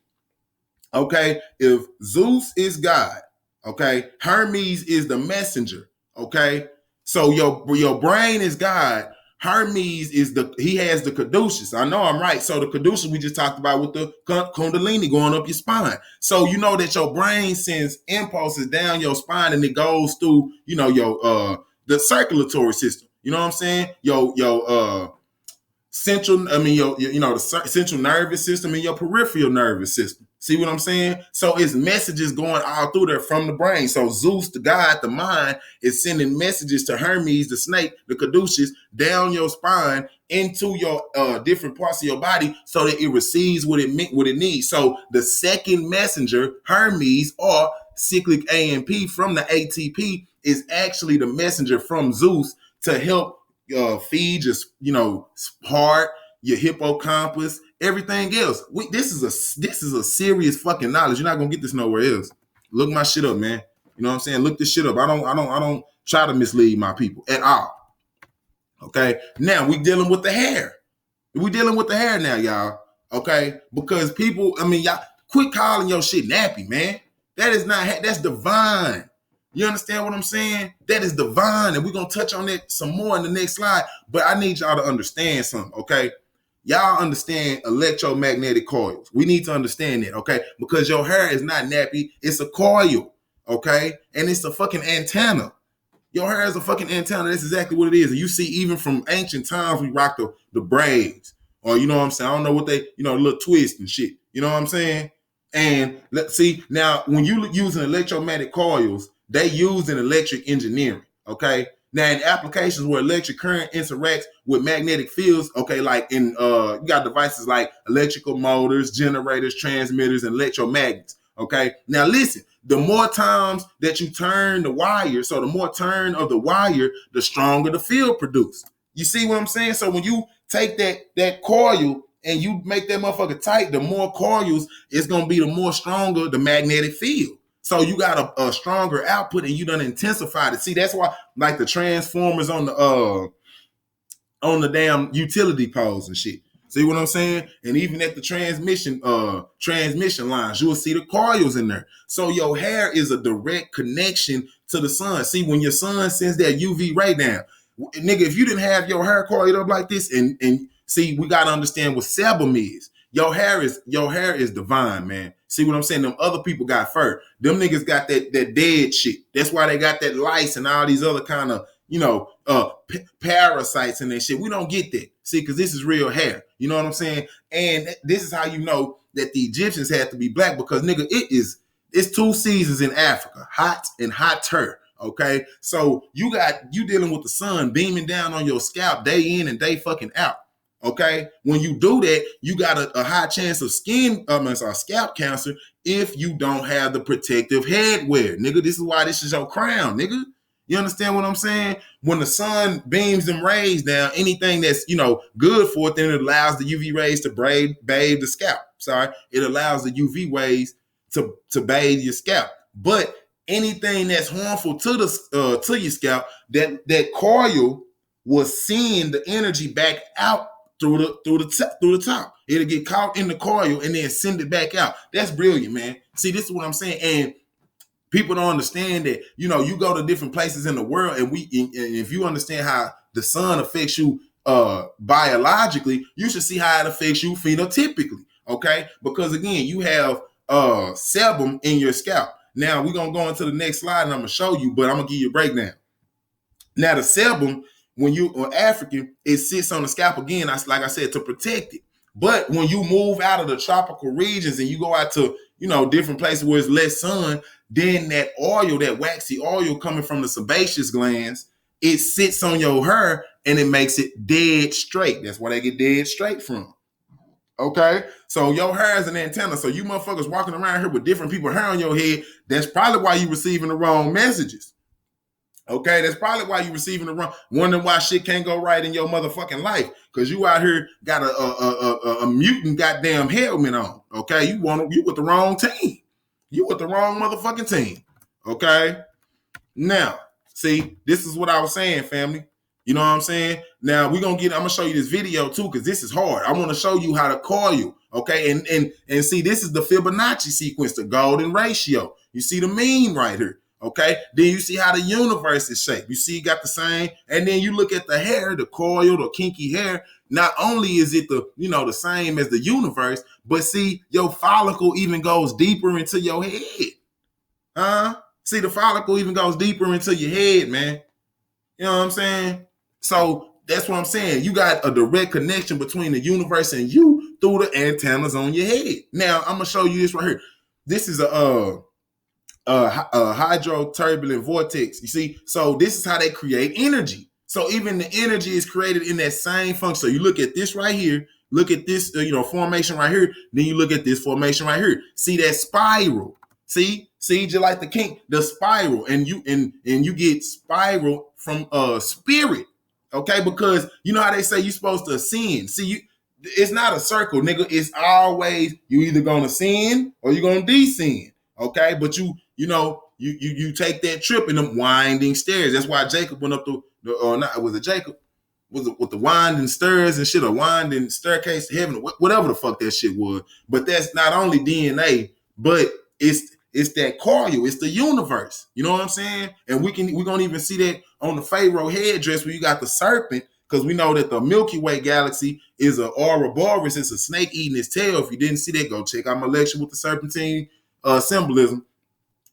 Speaker 1: okay, if Zeus is God, okay, Hermes is the messenger, okay, so your brain is God. Hermes he has the caduceus. I know I'm right. So the caduceus we just talked about with the kundalini going up your spine. So you know that your brain sends impulses down your spine and it goes through, your the circulatory system. You know what I'm saying? Your central, the central nervous system and your peripheral nervous system. See what I'm saying? So it's messages going all through there from the brain. So Zeus, the God, the mind, is sending messages to Hermes, the snake, the caduceus, down your spine into your different parts of your body so that it receives what it needs. So the second messenger, Hermes, or cyclic AMP from the ATP, is actually the messenger from Zeus to help feed your heart, your hippocampus, everything else. This is a serious fucking knowledge. You're not gonna get this nowhere else. Look my shit up, man. You know what I'm saying? Look this shit up. I don't try to mislead my people at all. Okay. Now we dealing with the hair. We dealing with the hair now, y'all. Okay, because people, y'all quit calling your shit nappy, man. That's divine. You understand what I'm saying? That is divine, and we're going to touch on that some more in the next slide, but I need y'all to understand something, okay? Y'all understand electromagnetic coils. We need to understand that, okay? Because your hair is not nappy, it's a coil, okay? And it's a fucking antenna. Your hair is a fucking antenna. That's exactly what it is. And you see, even from ancient times, we rock the braids, or you know what I'm saying? I don't know what they, little twist and shit. You know what I'm saying? And let's see, now, when you using electromagnetic coils, they use in electric engineering, okay? Now, in applications where electric current interacts with magnetic fields, okay, like in, you got devices like electrical motors, generators, transmitters, and electromagnets, okay? Now, listen, the more times that you turn the wire, so the more turn of the wire, the stronger the field produced. You see what I'm saying? So when you take that coil and you make that motherfucker tight, the more coils, it's going to be the more stronger the magnetic field. So you got a stronger output and you done intensified it. See, that's why, like the transformers on the on the damn utility poles and shit. See what I'm saying? And even at the transmission lines, you'll see the coils in there. So your hair is a direct connection to the sun. See, when your sun sends that UV ray down, nigga, if you didn't have your hair coiled up like this, and see, we gotta understand what sebum is. Your hair is divine, man. See what I'm saying? Them other people got fur. Them niggas got that dead shit. That's why they got that lice and all these other kind of parasites and that shit. We don't get that. See, because this is real hair. You know what I'm saying? And this is how you know that the Egyptians had to be black, because nigga, it's 2 seasons in Africa, hot and hotter. Okay, so you dealing with the sun beaming down on your scalp day in and day fucking out. Okay, when you do that, you got a high chance of scalp cancer if you don't have the protective headwear, nigga. This is why this is your crown, nigga. You understand what I'm saying? When the sun beams them rays down, anything that's good for it, then it allows the UV rays to bathe the scalp. Sorry, it allows the UV rays to bathe your scalp. But anything that's harmful to your scalp, that coil will send the energy back out through the top. It'll get caught in the coil and then send it back out. That's brilliant, man. See, this is what I'm saying. And people don't understand that, you go to different places in the world, and if you understand how the sun affects you biologically, you should see how it affects you phenotypically. Okay? Because again, you have sebum in your scalp. Now we're gonna go into the next slide and I'm gonna show you, but I'm gonna give you a breakdown. Now the sebum, when you are African, it sits on the scalp again, like I said, to protect it. But when you move out of the tropical regions and you go out to, different places where it's less sun, then that oil, that waxy oil coming from the sebaceous glands, it sits on your hair and it makes it dead straight. That's where they get dead straight from. Okay? So your hair is an antenna. So you motherfuckers walking around here with different people hair on your head, that's probably why you receiving the wrong messages. Okay, that's probably why you receiving the wrong, wondering why shit can't go right in your motherfucking life, because you out here got a mutant goddamn helmet on. Okay, you with the wrong team. You with the wrong motherfucking team. Okay, now see, this is what I was saying, family. You know what I'm saying? Now I'm gonna show you this video too, because this is hard. I want to show you how to coil. Okay, and see, this is the Fibonacci sequence, the golden ratio. You see the mean right here. Okay, then you see how the universe is shaped. You see, you got the same, and then you look at the hair, the coil, the kinky hair. Not only is it the same as the universe, but see, your follicle even goes deeper into your head. See, the follicle even goes deeper into your head, man. You know what I'm saying? So that's what I'm saying. You got a direct connection between the universe and you through the antennas on your head. Now I'm gonna show you this right here. This is a hydroturbulent vortex. You see, so this is how they create energy. So even the energy is created in that same function. So you look at this right here, look at this formation right here, then you look at this formation right here. See that spiral? See just like the kink, the spiral, and you get spiral from spirit. Okay, because you know how they say you're supposed to ascend. See, it's not a circle, nigga. It's always you either gonna ascend or you're gonna descend. Okay, but you take that trip in them winding stairs. That's why Jacob went up was it Jacob? Was it with the winding stairs and shit, a winding staircase to heaven, whatever the fuck that shit was. But that's not only DNA, but it's that coil, it's the universe. You know what I'm saying? And we're gonna even see that on the Pharaoh headdress where you got the serpent, because we know that the Milky Way galaxy is an Ouroboros. It's a snake eating its tail. If you didn't see that, go check out my lecture with the serpentine symbolism.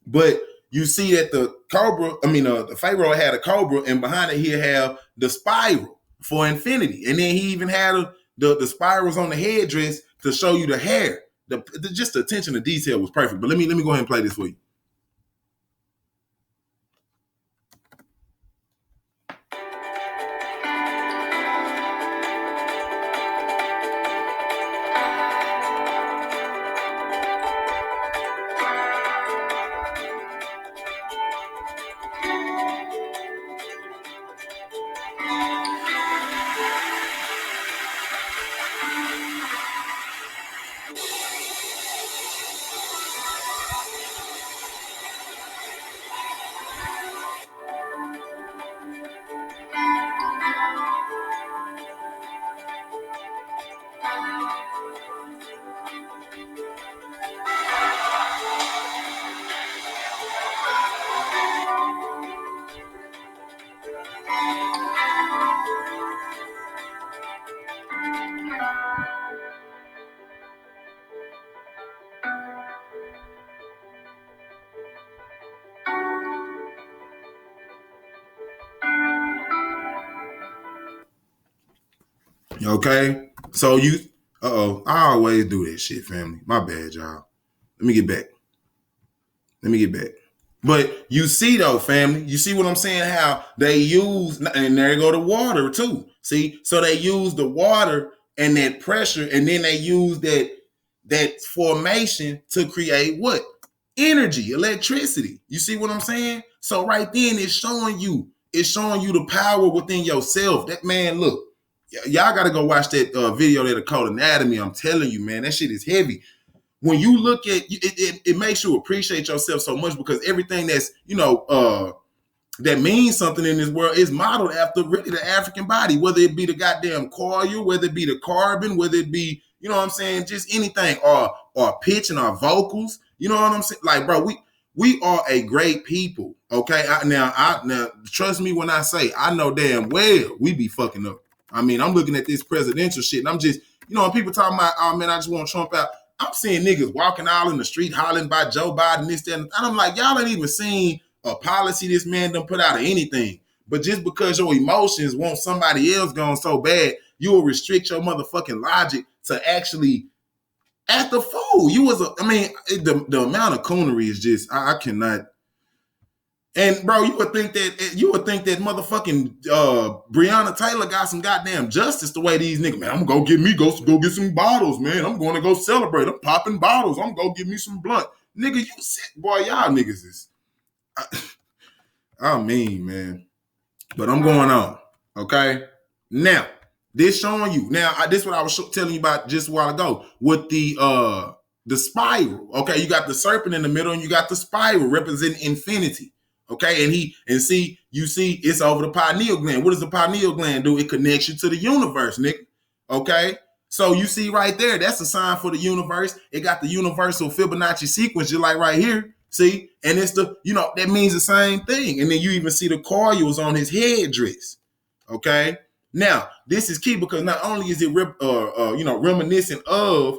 Speaker 1: But you see that the Pharaoh had a cobra, and behind it he'll have the spiral for infinity. And then he even had the spirals on the headdress to show you the hair. Just the attention to detail was perfect. But let me go ahead and play this for you. Okay? So you, I always do that shit, family. My bad, y'all. Let me get back. But you see though, family, you see what I'm saying? How they use, and there you go the water too. See, so they use the water and that pressure, and then they use that formation to create what? Energy, electricity. You see what I'm saying? So right then it's showing you the power within yourself. That man, look, y'all got to go watch that video that called Anatomy. I'm telling you, man, that shit is heavy. When you look at it makes you appreciate yourself so much because everything that's that means something in this world is modeled after really the African body, whether it be the goddamn coil, whether it be the carbon, whether it be, you know what I'm saying, just anything, or pitch and our vocals, you know what I'm saying? Like, bro, we are a great people, okay? Now, trust me when I say I know damn well we be fucking up. I mean, I'm looking at this presidential shit, and I'm just, when people talking about, oh man, I just want Trump out. I'm seeing niggas walking out in the street hollering by Joe Biden, this, that, and I'm like, y'all ain't even seen a policy this man done put out of anything. But just because your emotions want somebody else gone so bad, you will restrict your motherfucking logic to actually act a fool. The amount of coonery is just, I cannot. And bro, you would think that motherfucking Breonna Taylor got some goddamn justice the way these niggas, man, I'm gonna go get some bottles, man. I'm gonna go celebrate. I'm popping bottles. I'm gonna get me some blunt. Nigga, you sick, boy. Y'all niggas is, I mean, man. But I'm going on. Okay. Now, this showing you. Now, this is what I was telling you about just a while ago with the spiral. Okay, you got the serpent in the middle, and you got the spiral representing infinity. Okay, you see it's over the pineal gland. What does the pineal gland do? It connects you to the universe, nigga. Okay, so you see right there, that's a sign for the universe. It got the universal Fibonacci sequence, just like right here. See, and it's that means the same thing. And then you even see the coils on his headdress. Okay, now this is key because not only is it reminiscent of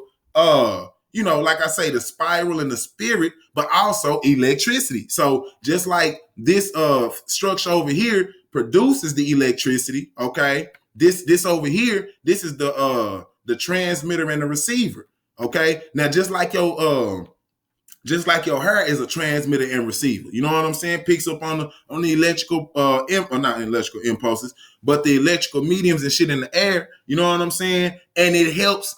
Speaker 1: like I say, the spiral and the spirit, but also electricity. So just like this structure over here produces the electricity, okay? This over here, this is the transmitter and the receiver. Okay. Now just like your hair is a transmitter and receiver. You know what I'm saying? Picks up on the electrical not electrical impulses, but the electrical mediums and shit in the air. You know what I'm saying? And it helps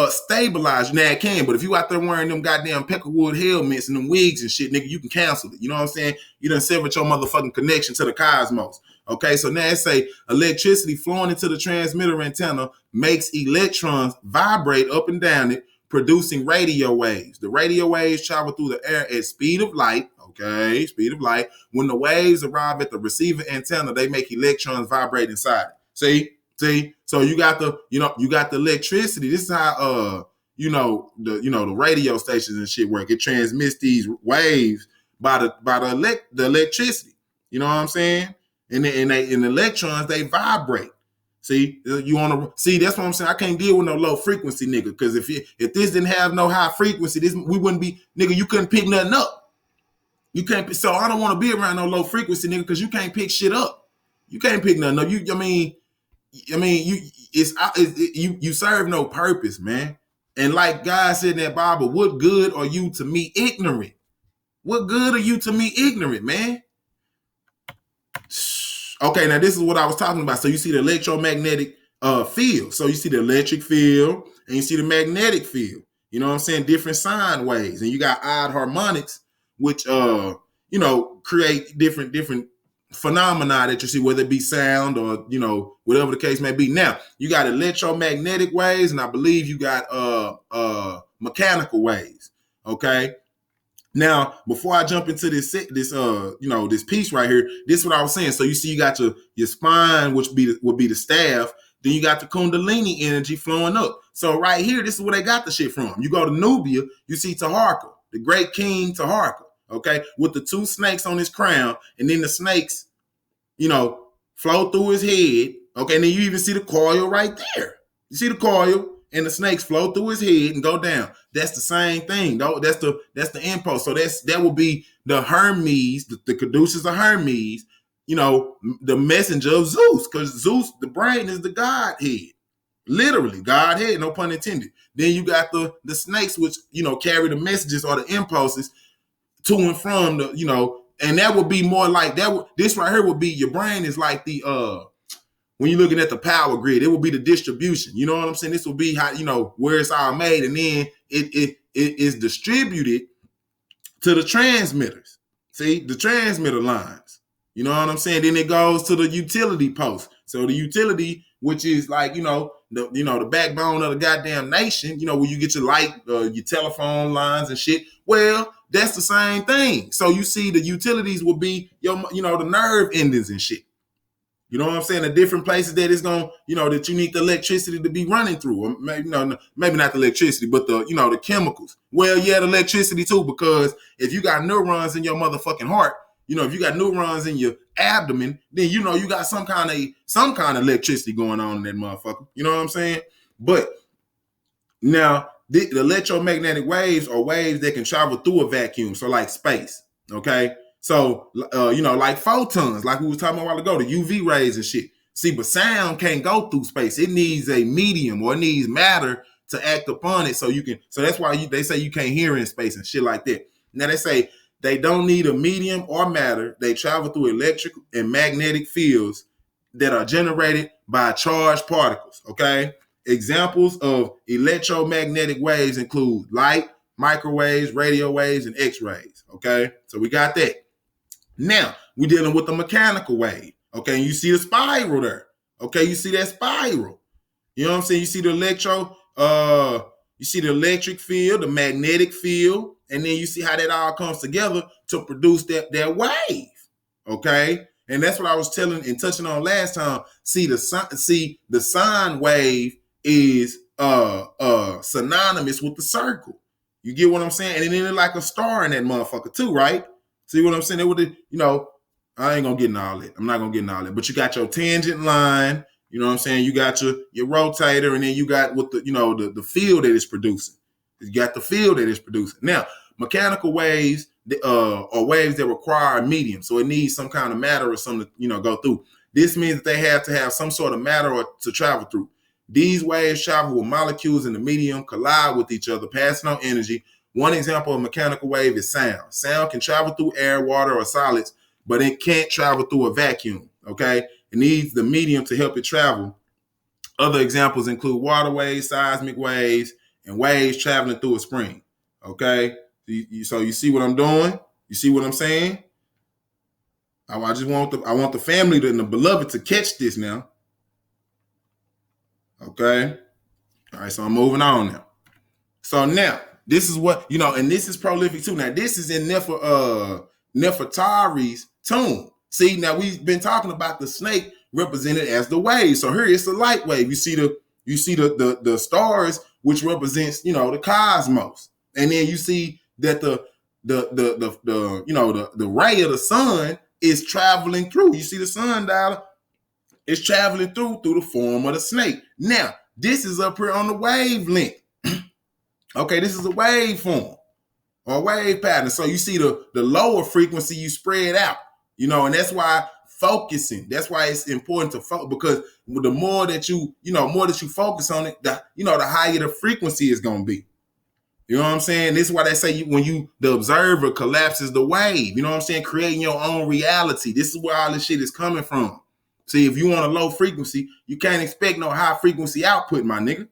Speaker 1: stabilize. Now it can, but if you out there wearing them goddamn peckerwood helmets and them wigs and shit, nigga, you can cancel it. You know what I'm saying? You done severed your motherfucking connection to the cosmos. Okay, so now it say electricity flowing into the transmitter antenna makes electrons vibrate up and down it, producing radio waves. The radio waves travel through the air at speed of light. Okay, speed of light. When the waves arrive at the receiver antenna, they make electrons vibrate inside it. See, so you got the electricity. This is how the radio stations and shit work. It transmits these waves by the electricity. You know what I'm saying? And the electrons, they vibrate. See, you want to see? That's what I'm saying. I can't deal with no low frequency nigga. Because if this didn't have no high frequency, we wouldn't be nigga. You couldn't pick nothing up. You can't. So I don't want to be around no low frequency nigga because you can't pick shit up. You can't pick nothing up. You serve no purpose, man. And like God said in that Bible, what good are you to me ignorant? What good are you to me ignorant, man? Okay, now this is what I was talking about. So you see the electromagnetic field. So you see the electric field and you see the magnetic field. You know what I'm saying? Different sine waves. And you got odd harmonics, which create different phenomena that you see, whether it be sound or whatever the case may be. Now you got electromagnetic waves, and I believe you got mechanical waves. Okay. Now, before I jump into this piece right here, this is what I was saying. So you see, you got your spine, which would be the staff. Then you got the Kundalini energy flowing up. So right here, this is where they got the shit from. You go to Nubia, you see Taharka, the great king Taharka, okay, with the two snakes on his crown, and then the snakes, flow through his head. Okay, and then you even see the coil right there. You see the coil. And the snakes flow through his head and go down. That's the same thing, though. That's the impulse. So that will be the Hermes, the caduceus of Hermes, the messenger of Zeus, because Zeus, the brain, is the Godhead. Literally, Godhead, no pun intended. Then you got the snakes, which, carry the messages or the impulses to and from the, and that would be more like that. This right here would be your brain is like the when you're looking at the power grid, it will be the distribution. You know what I'm saying? This will be how, where it's all made, and then it is distributed to the transmitters. See, the transmitter lines. You know what I'm saying? Then it goes to the utility post. So the utility, which is like, the backbone of the goddamn nation, where you get your light, your telephone lines and shit. Well, that's the same thing. So you see the utilities will be your, the nerve endings and shit. You know what I'm saying? The different places that it's going, that you need the electricity to be running through. Or maybe, maybe not the electricity, but the chemicals. Well, yeah, the electricity too, because if you got neurons in your motherfucking heart, if you got neurons in your abdomen, then you got some kind of electricity going on in that motherfucker. You know what I'm saying? But now the electromagnetic waves are waves that can travel through a vacuum. So like space, okay? So, like photons, like we was talking about a while ago, the UV rays and shit. See, but sound can't go through space. It needs a medium or it needs matter to act upon it. So that's why they say you can't hear in space and shit like that. Now they say they don't need a medium or matter. They travel through electric and magnetic fields that are generated by charged particles, okay? Examples of electromagnetic waves include light, microwaves, radio waves, and X-rays, okay? So we got that. Now, we're dealing with the mechanical wave, okay? And you see the spiral there, okay? You see that spiral. You know what I'm saying? You see the electric field, the magnetic field, and then you see how that all comes together to produce that wave, okay? And that's what I was telling and touching on last time. See, the sine wave is synonymous with the circle. You get what I'm saying? And then it's like a star in that motherfucker too, right? See what I'm saying? I ain't gonna get in all that. I'm not gonna get in all that. But you got your tangent line. You know what I'm saying? You got your rotator, and then you got what the field that it's producing. You got the field that it's producing. Now, mechanical waves are waves that require a medium, so it needs some kind of matter or something to go through. This means that they have to have some sort of matter to travel through. These waves travel with molecules in the medium, collide with each other, passing on energy. One example of a mechanical wave is sound. Sound can travel through air, water, or solids, but it can't travel through a vacuum, okay? It needs the medium to help it travel. Other examples include water waves, seismic waves, and waves traveling through a spring, okay? So you see what I'm doing? You see what I'm saying? I just want the family and the beloved to catch this now. Okay? All right, so I'm moving on now. So now, this is what, and this is prolific too. Now, this is in Nefertari's tomb. See, now we've been talking about the snake represented as the wave. So here it's the light wave. You see the stars, which represents, the cosmos. And then you see that the ray of the sun is traveling through. You see the sundial is traveling through the form of the snake. Now, this is up here on the wavelength. Okay, this is a waveform or a wave pattern. So you see the lower frequency you spread out, and that's why focusing. That's why it's important to focus, because the more that you focus on it, the higher the frequency is going to be. You know what I'm saying? This is why they say when the observer collapses the wave, you know what I'm saying? Creating your own reality. This is where all this shit is coming from. See, if you want a low frequency, you can't expect no high frequency output, my nigga.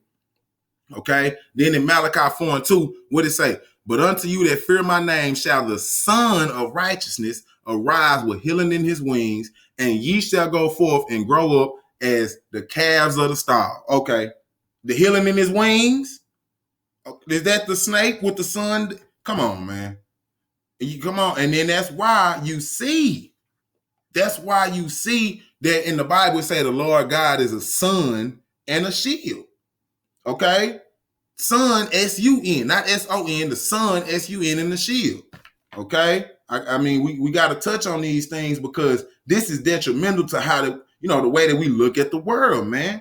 Speaker 1: Okay? Then in Malachi 4:2, what it say? But unto you that fear my name shall the Son of Righteousness arise with healing in his wings, and ye shall go forth and grow up as the calves of the stall. Okay. The healing in his wings? Is that the snake with the sun? Come on, man. Come on. And then that's why you see that in the Bible it say the Lord God is a sun and a shield. Okay? Sun, S-U-N, not S-O-N, the sun, S-U-N, and the shield. Okay? I mean, we got to touch on these things because this is detrimental to how the way that we look at the world, man.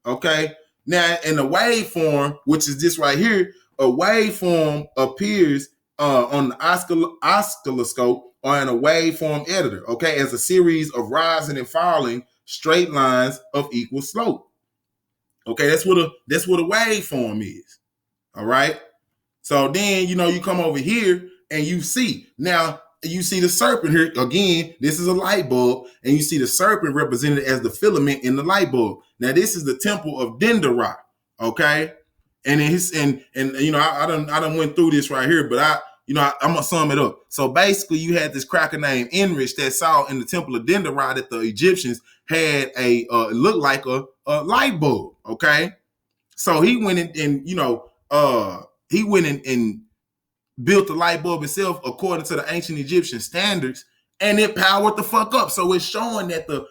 Speaker 1: Okay? Now, in the waveform, which is this right here, a waveform appears on the oscilloscope or in a waveform editor, okay, as a series of rising and falling straight lines of equal slope. Okay, that's what a waveform is. All right. So then, you come over here and you see the serpent here again. This is a light bulb, and you see the serpent represented as the filament in the light bulb. Now, this is the temple of Denderah. Okay, and I done went through this right here, but I'm gonna sum it up. So basically, you had this cracker named Enrich that saw in the temple of Denderah that the Egyptians had it looked like a light bulb. Okay, so he went in and he went in and built the light bulb itself according to the ancient Egyptian standards, and it powered the fuck up. So it's showing that the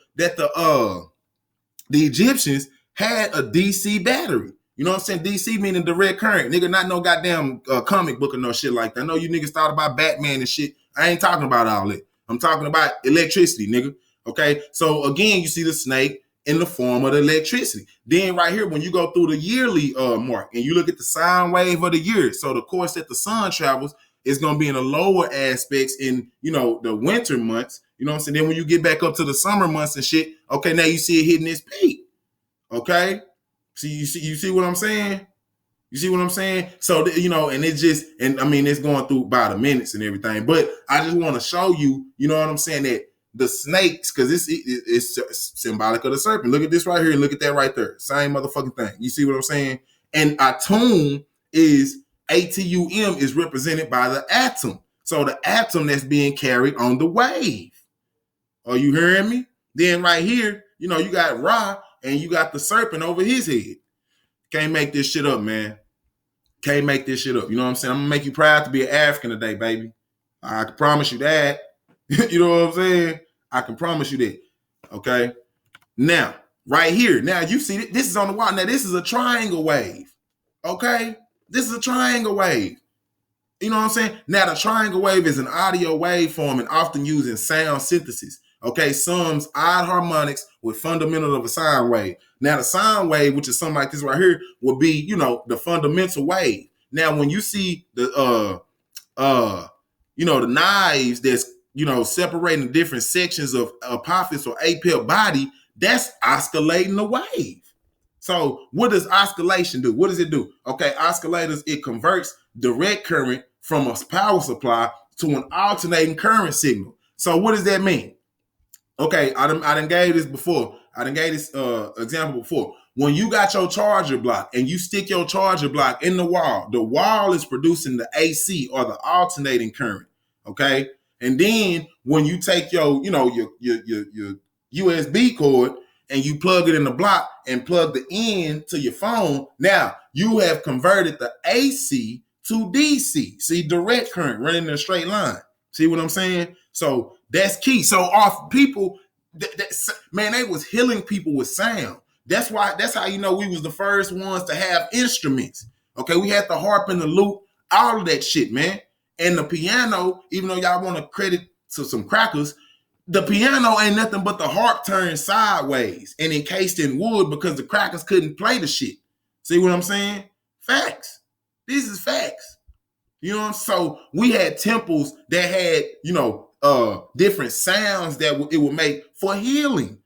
Speaker 1: Egyptians had a DC battery. You know what I'm saying? DC meaning direct current. Nigga, not no goddamn comic book or no shit like that. I know you niggas thought about Batman and shit. I ain't talking about all that. I'm talking about electricity, nigga. Okay? So again, you see the snake in the form of the electricity. Then right here, when you go through the yearly mark and you look at the sine wave of the year, so the course that the sun travels is going to be in the lower aspects in, the winter months. You know what I'm saying? Then when you get back up to the summer months and shit, okay, now you see it hitting its peak. Okay? You see what I'm saying? You see what I'm saying? So, and it's going through by the minutes and everything. But I just want to show you, you know what I'm saying, that the snakes, because it's symbolic of the serpent. Look at this right here and look at that right there. Same motherfucking thing. You see what I'm saying? And atum is, ATUM is represented by the atom. So the atom that's being carried on the wave. Are you hearing me? Then right here, you got Ra and you got the serpent over his head. Can't make this shit up, man. Can't make this shit up. You know what I'm saying? I'm gonna make you proud to be an African today, baby. I can promise you that. You know what I'm saying? I can promise you that. Okay. Now, right here. Now you see this is on the wall. Now this is a triangle wave. Okay. This is a triangle wave. You know what I'm saying? Now the triangle wave is an audio waveform and often used in sound synthesis. Okay, sums odd harmonics with fundamentals of a sine wave. Now the sine wave, which is something like this right here, will be, the fundamental wave. Now when you see the the knives that's, separating the different sections of apophysis or apical body, that's oscillating the wave. So what does oscillation do? What does it do? Okay, oscillators, it converts direct current from a power supply to an alternating current signal. So what does that mean? Okay, I done gave this before. I done gave this example before. When you got your charger block and you stick your charger block in the wall is producing the AC or the alternating current. Okay, and then when you take your USB cord and you plug it in the block and plug the end to your phone, now you have converted the AC to DC. See, direct current running in a straight line. See what I'm saying? So that's key. So off people, man, they was healing people with sound. That's how we was the first ones to have instruments. Okay, we had the harp and the lute, all of that shit, man. And the piano, even though y'all want to credit to some crackers, the piano ain't nothing but the harp turned sideways and encased in wood because the crackers couldn't play the shit. See what I'm saying? Facts. This is facts. So we had temples that had, different sounds that it would make for healing.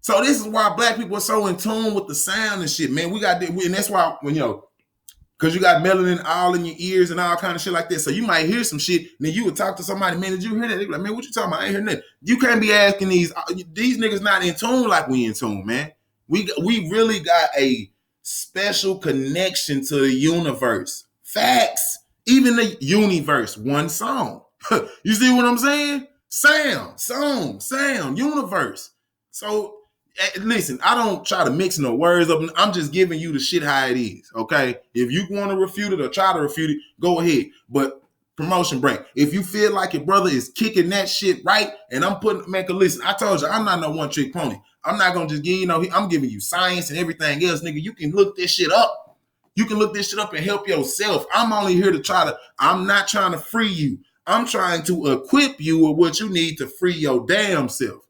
Speaker 1: So this is why black people are so in tune with the sound and shit, man. And that's why because you got melanin all in your ears and all kind of shit like that. So you might hear some shit, and then you would talk to somebody, man, did you hear that? They be like, man, what you talking about? I ain't hear nothing. You can't be asking these niggas not in tune like we in tune, man. We really got a special connection to the universe. Facts. Even the universe, one song. You see what I'm saying? Sound, song, sound, universe. So listen, I don't try to mix no words up. I'm just giving you the shit how it is, okay? If you want to refute it or try to refute it, go ahead. But promotion break. If you feel like your brother is kicking that shit right, and listen, I told you, I'm not no one-trick pony. I'm not going to just give I'm giving you science and everything else, nigga. You can look this shit up. You can look this shit up and help yourself. I'm only here to I'm not trying to free you. I'm trying to equip you with what you need to free your damn self.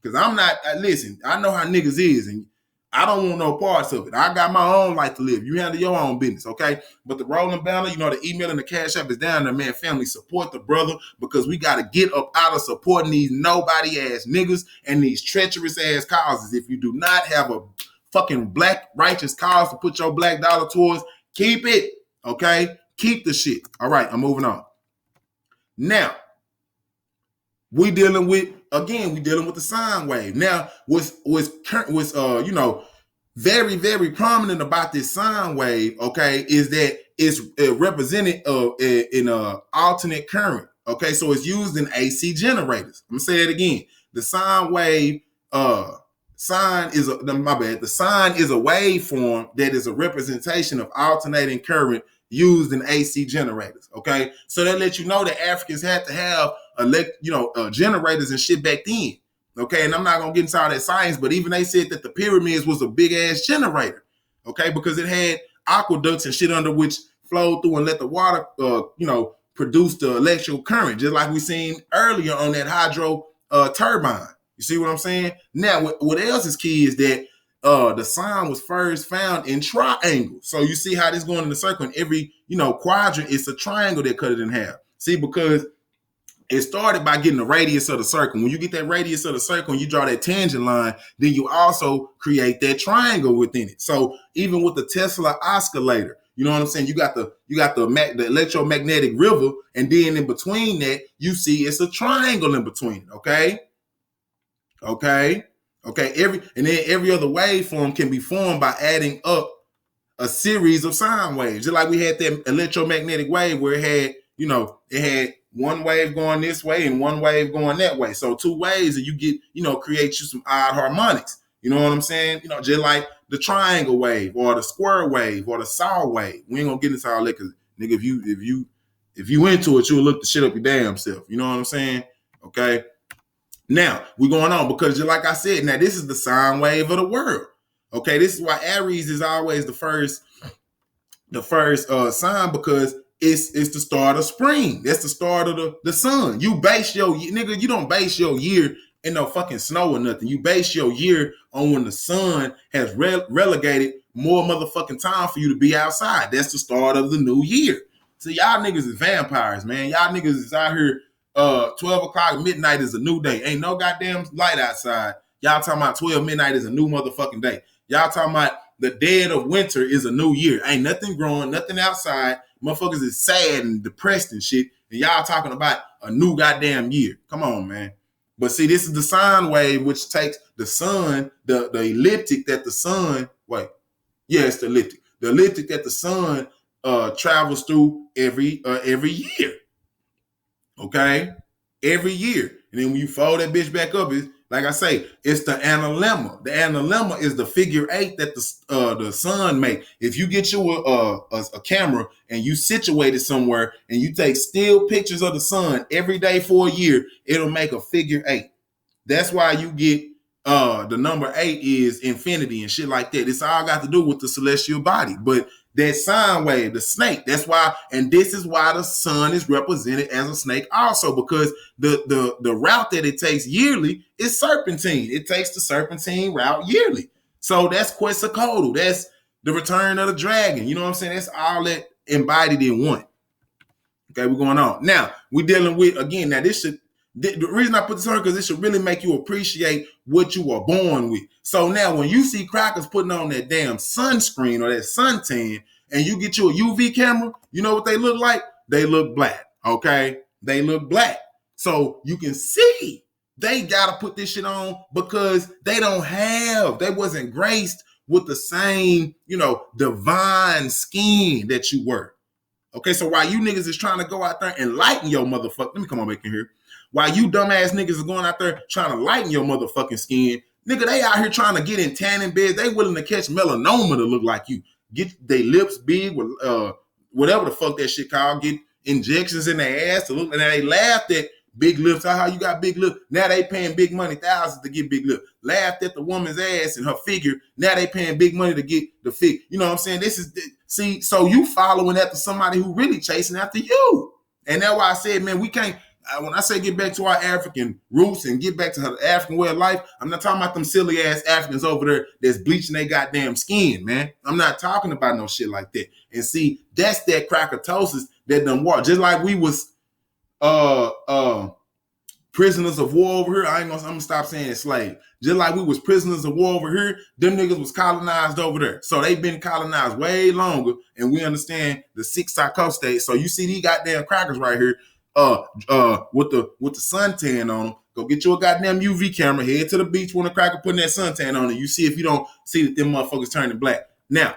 Speaker 1: Because I'm not, listen, I know how niggas is, and I don't want no parts of it. I got my own life to live. You handle your own business, okay? But the rolling banner, the email and the cash app is down there, man. Family, support the brother, because we got to get up out of supporting these nobody ass niggas and these treacherous ass causes. If you do not have a fucking black righteous cause to put your black dollar towards, keep it. Okay? Keep the shit. All right, I'm moving on. Now, we dealing with the sine wave. Now, what's very, very prominent about this sine wave, okay, is that it's represented in alternate current. Okay, so it's used in AC generators. I'm gonna say it again. The sine wave, the sine is a waveform that is a representation of alternating current used in AC generators. Okay, so that lets you know that Africans had to have generators and shit back then. Okay, and I'm not gonna get into all that science, but even they said that the pyramids was a big ass generator. Okay, because it had aqueducts and shit under which flowed through and let the water, produce the electrical current, just like we seen earlier on that hydro turbine. You see what I'm saying? Now, what else is key is that the sine was first found in triangles. So you see how this going in the circle, and every quadrant, it's a triangle that cut it in half. See, because it started by getting the radius of the circle. When you get that radius of the circle and you draw that tangent line, then you also create that triangle within it. So even with the Tesla oscillator, you know what I'm saying? You got the electromagnetic river, and then in between that, you see it's a triangle in between. Okay. Every other waveform can be formed by adding up a series of sine waves. Just like we had that electromagnetic wave where it had one wave going this way and one wave going that way. So two waves, and you get, create you some odd harmonics. You know what I'm saying? Just like the triangle wave or the square wave or the saw wave. We ain't gonna get into all that because, nigga, if you into it, you'll look the shit up your damn self. You know what I'm saying? Okay. Now we're going on because, just like I said, now this is the sine wave of the world. Okay, this is why Aries is always the first sign, because it's the start of spring. That's the start of the sun. You don't base your year in no fucking snow or nothing. You base your year on when the sun has relegated more motherfucking time for you to be outside. That's the start of the new year. So y'all niggas is vampires, man. Y'all niggas is out here. 12 o'clock midnight is a new day. Ain't no goddamn light outside. Y'all talking about 12 midnight is a new motherfucking day. Y'all talking about the dead of winter is a new year. Ain't nothing growing, nothing outside. Motherfuckers is sad and depressed and shit. And y'all talking about a new goddamn year. Come on, man. But see, this is the sine wave, which takes the sun, the elliptic that the sun, it's the elliptic. The elliptic that the sun travels through every year. Okay? Every year. And then when you fold that bitch back up, it's, like I say, it's the analemma. The analemma is the figure 8 that the sun make. If you get you a camera and you situate it somewhere and you take still pictures of the sun every day for a year, it'll make a figure 8. That's why you get the number 8 is infinity and shit like that. It's all got to do with the celestial body. But that sine wave, the snake, that's why, and this is why the sun is represented as a snake also, because the route that it takes yearly is serpentine. It takes the serpentine route yearly. So that's Quetzalcoatl. That's the return of the dragon. You know what I'm saying? That's all that embodied in one. Okay, we're going on. Now, we're dealing with, again, now this should, the reason I put this on, because it should really make you appreciate what you were born with. So now when you see crackers putting on that damn sunscreen or that suntan and you get you a UV camera, you know what they look like? They look black, okay? They look black. So you can see they got to put this shit on because they wasn't graced with the same, divine skin that you were. Okay, so while you niggas is trying to go out there and lighten your motherfucker, let me come on back in here. While you dumbass niggas is going out there trying to lighten your motherfucking skin, nigga, they out here trying to get in tanning beds. They willing to catch melanoma to look like you. Get their lips big with whatever the fuck that shit called. Get injections in their ass to look. And they laughed at big lips. How you got big lips? Now they paying big money, thousands to get big lips. Laughed at the woman's ass and her figure. Now they paying big money to get the fig. You know what I'm saying? So you following after somebody who really chasing after you. And that's why I said, man, we can't. When I say get back to our African roots and get back to the African way of life, I'm not talking about them silly ass Africans over there that's bleaching their goddamn skin, man. I'm not talking about no shit like that. And see, that's that crackatosis that done walk. Just like we was prisoners of war over here. I'm gonna stop saying slave. Just like we was prisoners of war over here, them niggas was colonized over there. So they've been colonized way longer, and we understand the 6 psychostates. So you see these goddamn crackers right here, with the suntan on them. Go get you a goddamn UV camera, head to the beach when the cracker putting that suntan on it. You see if you don't see that them motherfuckers turning black. Now,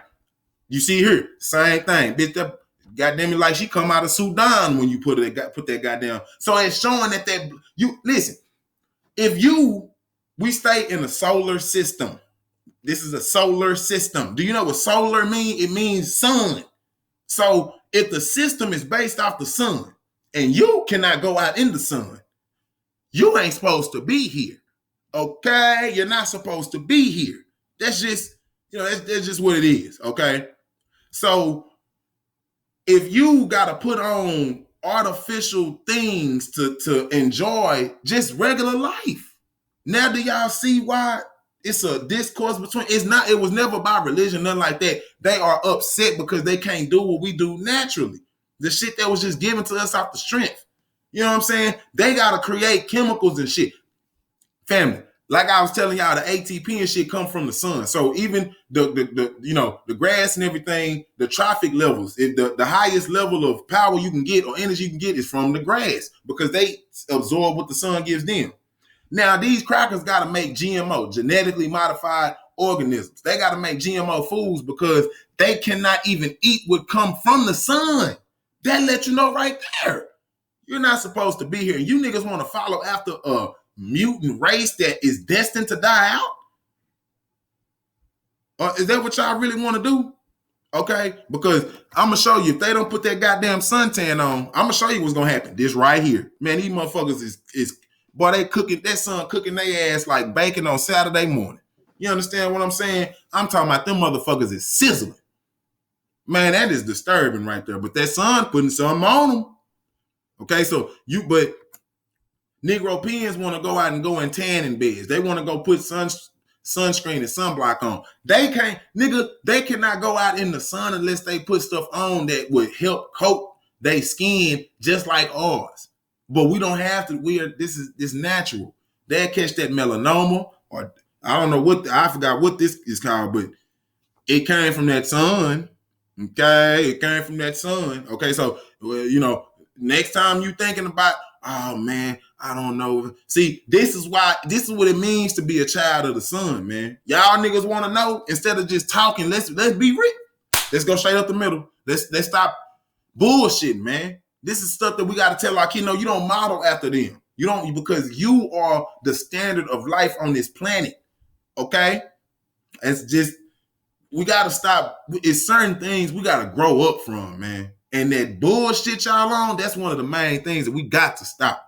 Speaker 1: you see here, same thing. Bitch, that goddamn it, like she come out of Sudan when you put that goddamn. So it's showing that you listen. If we stay in a solar system. This is a solar system. Do you know what solar means? It means sun. So if the system is based off the sun, and you cannot go out in the sun, you ain't supposed to be here. Okay, you're not supposed to be here. That's just that's just what it is. Okay. So if you got to put on artificial things to enjoy just regular life, now do y'all see why it's a discourse between? It was never about religion, nothing like that. They are upset because they can't do what we do naturally. The shit that was just given to us off the strength. You know what I'm saying? They got to create chemicals and shit. Family. Like I was telling y'all, the ATP and shit come from the sun. So even the grass and everything, the trophic levels, the highest level of power you can get or energy you can get is from the grass because they absorb what the sun gives them. Now, these crackers got to make GMO, genetically modified organisms. They got to make GMO foods because they cannot even eat what come from the sun. That lets you know right there. You're not supposed to be here. You niggas want to follow after a mutant race that is destined to die out? Is that what y'all really want to do? Okay, because I'm going to show you, if they don't put that goddamn suntan on, I'm going to show you what's going to happen. This right here. Man, these motherfuckers is boy, they cooking, that sun cooking their ass like bacon on Saturday morning. You understand what I'm saying? I'm talking about them motherfuckers is sizzling. Man, that is disturbing right there. But that sun putting something on them. Okay, so but Negro peons want to go out and go in tanning beds. They want to go put sunscreen and sunblock on. They can't, nigga, they cannot go out in the sun unless they put stuff on that would help coat their skin just like ours. But we don't have to. This is natural. They'll catch that melanoma, or I don't know I forgot what this is called, but it came from that sun. Okay, it came from that sun. Okay, so next time you thinking about, oh man, I don't know. See, this is what it means to be a child of the sun, man. Y'all niggas want to know, instead of just talking, let's be real. Let's go straight up the middle. Let's stop bullshitting, man. This is stuff that we got to tell our kids. No, you don't model after them. You don't, because you are the standard of life on this planet. Okay? It's just, we got to stop. It's certain things we got to grow up from, man. And that bullshit y'all on, that's one of the main things that we got to stop.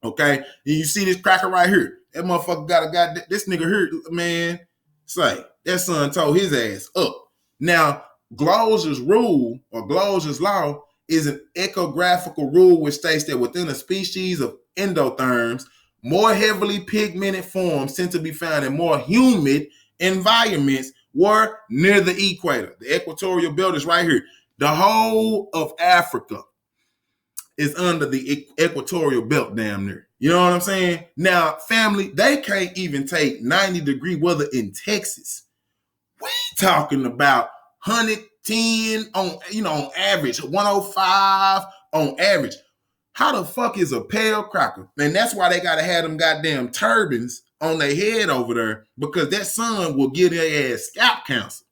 Speaker 1: Okay? And you see this cracker right here. That motherfucker got this nigga here, man. Say, that son told his ass up. Now, Glosser's rule, or Glosser's law, is an ecographical rule which states that within a species of endotherms, more heavily pigmented forms tend to be found in more humid environments were near the equator. The equatorial belt is right here. The whole of Africa is under the equatorial belt damn near. You know what I'm saying? Now, family, they can't even take 90-degree weather in Texas. We talking about 110 on average, 105 on average. How the fuck is a pale cracker? And that's why they gotta have them goddamn turbans on their head over there, because that sun will give their ass scalp cancer.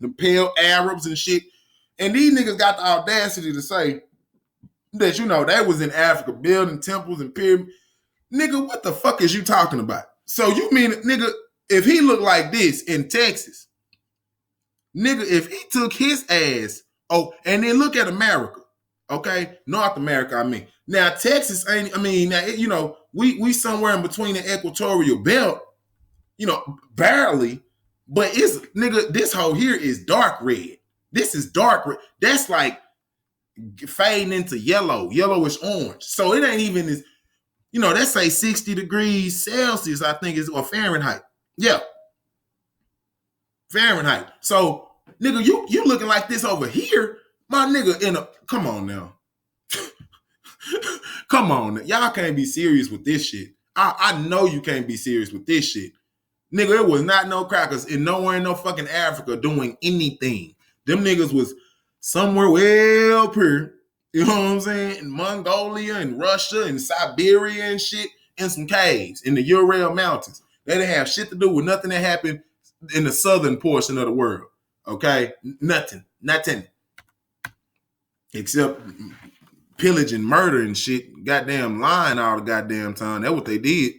Speaker 1: The pale Arabs and shit. And these niggas got the audacity to say that, they was in Africa building temples and pyramids. Nigga, what the fuck is you talking about? So you mean, nigga, if he looked like this in Texas, nigga, if he took his ass, and then look at America, okay? North America, I mean. Now, Texas ain't, we somewhere in between the equatorial belt, barely, but it's, nigga, this whole here is dark red. This is dark red. That's like fading into yellowish orange. So it ain't even as, let's say 60 degrees Celsius, I think is, or Fahrenheit. Yeah. Fahrenheit. So, nigga, you looking like this over here, my nigga, come on now. Come on, y'all can't be serious with this shit. I know you can't be serious with this shit. Nigga, there was not no crackers in nowhere in no fucking Africa doing anything. Them niggas was somewhere way up here, you know what I'm saying? In Mongolia and Russia and Siberia and shit, in some caves in the Ural Mountains. They didn't have shit to do with nothing that happened in the southern portion of the world. Okay? Nothing. Except pillage and murder and shit, goddamn lying all the goddamn time. That's what they did.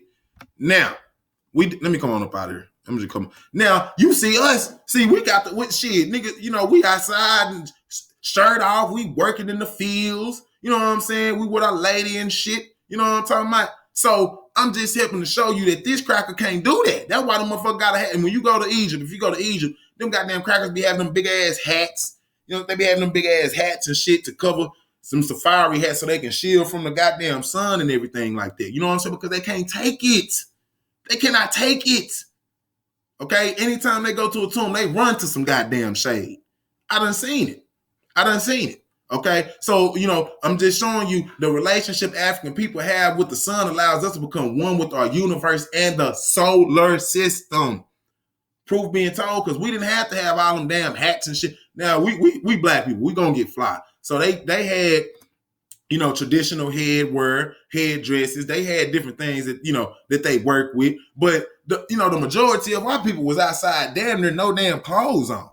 Speaker 1: Now, let me come on up out of here. I'm just coming. Now, you see us. See, we got the shit, nigga. You know, we outside and shirt off. We working in the fields. You know what I'm saying? We with our lady and shit. You know what I'm talking about? So I'm just helping to show you that this cracker can't do that. That's why the motherfucker gotta have. And when you go to Egypt, if you go to Egypt, them goddamn crackers be having them big ass hats. You know, they be having them big ass hats and shit to cover some safari hats so they can shield from the goddamn sun and everything like that. You know what I'm saying? Because they can't take it. They cannot take it. Okay? Anytime they go to a tomb, they run to some goddamn shade. I done seen it. Okay? So, you know, I'm just showing you the relationship African people have with the sun allows us to become one with our universe and the solar system. Proof being told, because we didn't have to have all them damn hats and shit. Now, we black people, we gonna get fly. So they had, you know, traditional headdresses. They had different things that, you know, that they work with. But, the majority of our people was outside damn near no damn clothes on.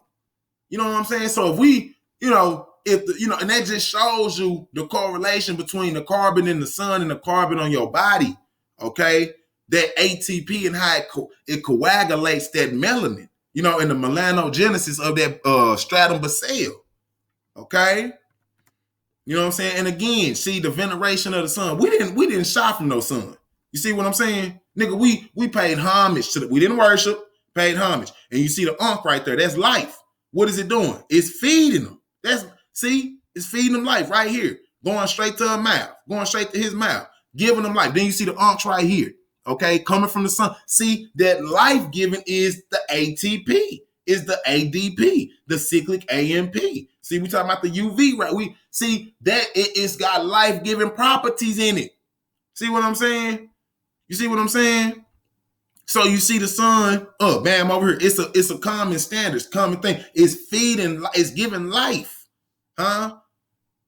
Speaker 1: You know what I'm saying? So if we, and that just shows you the correlation between the carbon in the sun and the carbon on your body, okay? That ATP and how it coagulates that melanin, you know, in the melanogenesis of that stratum basale, okay? You know what I'm saying? And again, see the veneration of the sun. We didn't shop from no sun. You see what I'm saying? Nigga, we paid homage to we didn't worship, paid homage. And you see the Ankh right there. That's life. What is it doing? It's feeding them. It's feeding them life right here. Going straight to her mouth. Going straight to his mouth. Giving them life. Then you see the Ankh right here. Okay? Coming from the sun. See, that life giving is the ATP. Is the ADP. The cyclic AMP. See, we talking about the UV, right? We see that it's got life-giving properties in it. See what I'm saying? You see what I'm saying? So you see the sun, bam, over here. It's a common standard, common thing. It's feeding, it's giving life. Huh?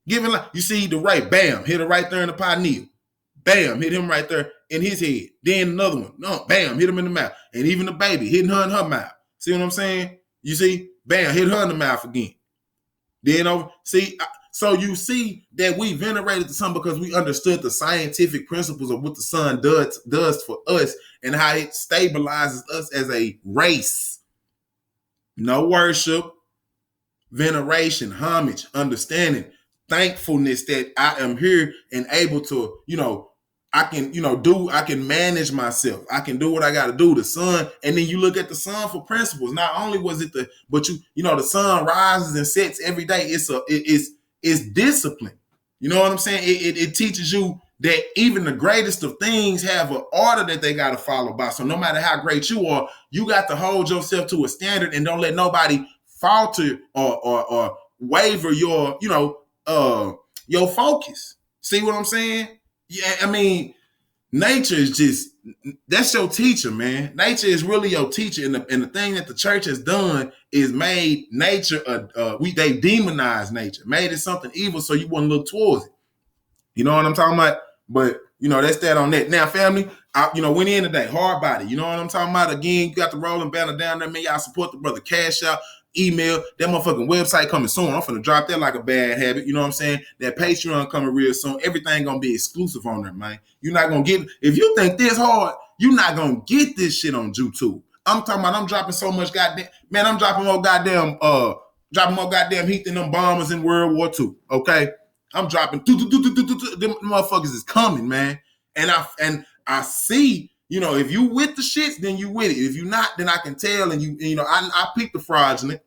Speaker 1: Giving life. You see the right, bam, hit it right there in the pineal. Bam, hit him right there in his head. Then another one. No, bam, hit him in the mouth. And even the baby, hitting her in her mouth. See what I'm saying? You see? Bam, hit her in the mouth again. Then over, see, so you see that we venerated the sun because we understood the scientific principles of what the sun does for us and how it stabilizes us as a race. No worship, veneration, homage, understanding, thankfulness that I am here and able to, I can manage myself. I can do what I got to do. The sun, and then you look at the sun for principles. Not only was it the sun rises and sets every day. It's discipline. You know what I'm saying? It teaches you that even the greatest of things have an order that they got to follow by. So no matter how great you are, you got to hold yourself to a standard and don't let nobody falter or waver your focus. See what I'm saying? Yeah, I mean, nature is that's your teacher, man. Nature is really your teacher. And the thing that the church has done is made nature, they demonize nature, made it something evil so you wouldn't look towards it. You know what I'm talking about? But, that's that on that. Now, family, went in today, hard body. You know what I'm talking about? Again, you got the rolling banner down there, man. Y'all support the brother. Cash out. Email, that motherfucking website coming soon. I'm finna drop that like a bad habit. You know what I'm saying? That Patreon coming real soon. Everything gonna be exclusive on there, man. You're not gonna get, if you think this hard, you're not gonna get this shit on YouTube. I'm talking about I'm dropping so much goddamn, man, I'm dropping more goddamn heat than them bombers in World War II. Okay? I'm dropping, them motherfuckers is coming, man. And I see, if you with the shits, then you with it. If you not, then I can tell. And I peep the fraudulent.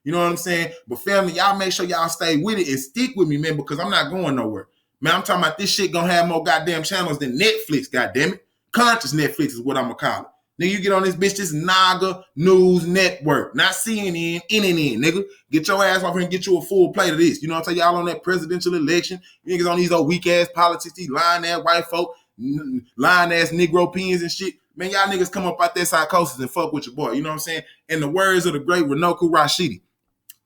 Speaker 1: You know what I'm saying? But family, y'all make sure y'all stay with it and stick with me, man, because I'm not going nowhere. Man, I'm talking about this shit gonna have more goddamn channels than Netflix, goddamn it. Conscious Netflix is what I'm gonna call it. Nigga, you get on this bitch, this Naga News Network, not CNN, NNN, nigga. Get your ass off here and get you a full plate of this. You know what I'm saying? Y'all on that presidential election. Niggas on these old weak ass politics, these lying ass white folk, lying ass Negro peons and shit. Man, y'all niggas come up out that psychosis and fuck with your boy. You know what I'm saying? In the words of the great Runoko Rashidi,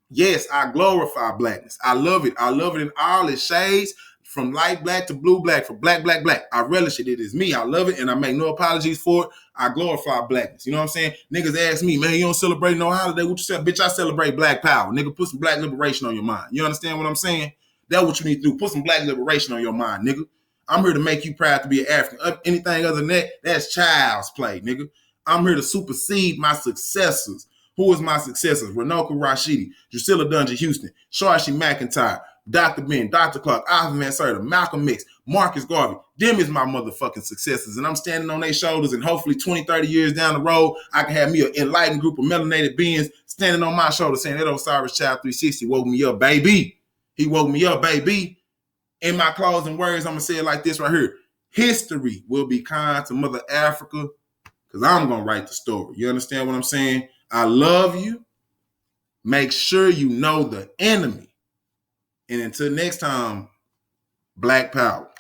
Speaker 1: yes, I glorify blackness. I love it. I love it in all its shades, from light black to blue black, from black, black, black. I relish it. It is me. I love it, and I make no apologies for it. I glorify blackness. You know what I'm saying? Niggas ask me, man, you don't celebrate no holiday. What you say? Bitch, I celebrate black power. Nigga, put some black liberation on your mind. You understand what I'm saying? That's what you need to do. Put some black liberation on your mind, nigga. I'm here to make you proud to be an African. Anything other than that, that's child's play, nigga. I'm here to supersede my successors. Who is my successors? Runoko Rashidi, Drusilla Dungeon Houston, Sharshi McIntyre, Dr. Ben, Dr. Clark, Osman Manserta, Malcolm X, Marcus Garvey. Them is my motherfucking successors. And I'm standing on their shoulders, and hopefully 20, 30 years down the road, I can have me an enlightened group of melanated beings standing on my shoulders saying, that Osiris Child 360 woke me up, baby. He woke me up, baby. In my closing words, I'm going to say it like this right here. History will be kind to Mother Africa because I'm going to write the story. You understand what I'm saying? I love you. Make sure you know the enemy. And until next time, Black Power.